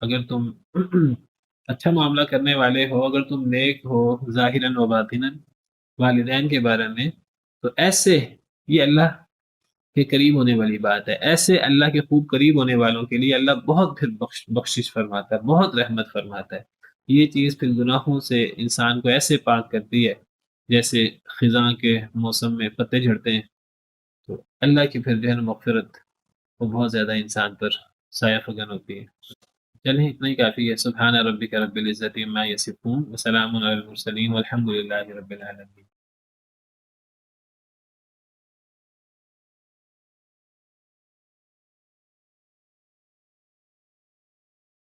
Speaker 1: اگر تم اچھا معاملہ کرنے والے ہو، اگر تم نیک ہو ظاہراً و باطناً والدین کے بارے میں، تو ایسے یہ اللہ کے قریب ہونے والی بات ہے. ایسے اللہ کے خوب قریب ہونے والوں کے لیے اللہ بہت پھر بخشش فرماتا ہے، بہت رحمت فرماتا ہے. یہ چیز پھر گناہوں سے انسان کو ایسے پاک کرتی ہے جیسے خزاں کے موسم میں پتے جھڑتے ہیں. تو اللہ کی پھر جو ہے مغفرت وہ بہت زیادہ انسان پر سایہ فگن ہوتی ہے. چلیں اتنا ہی کافی ہے. سبحان ربک رب العزت عما یصفون وسلام علی المرسلین والحمد للہ رب العالمین.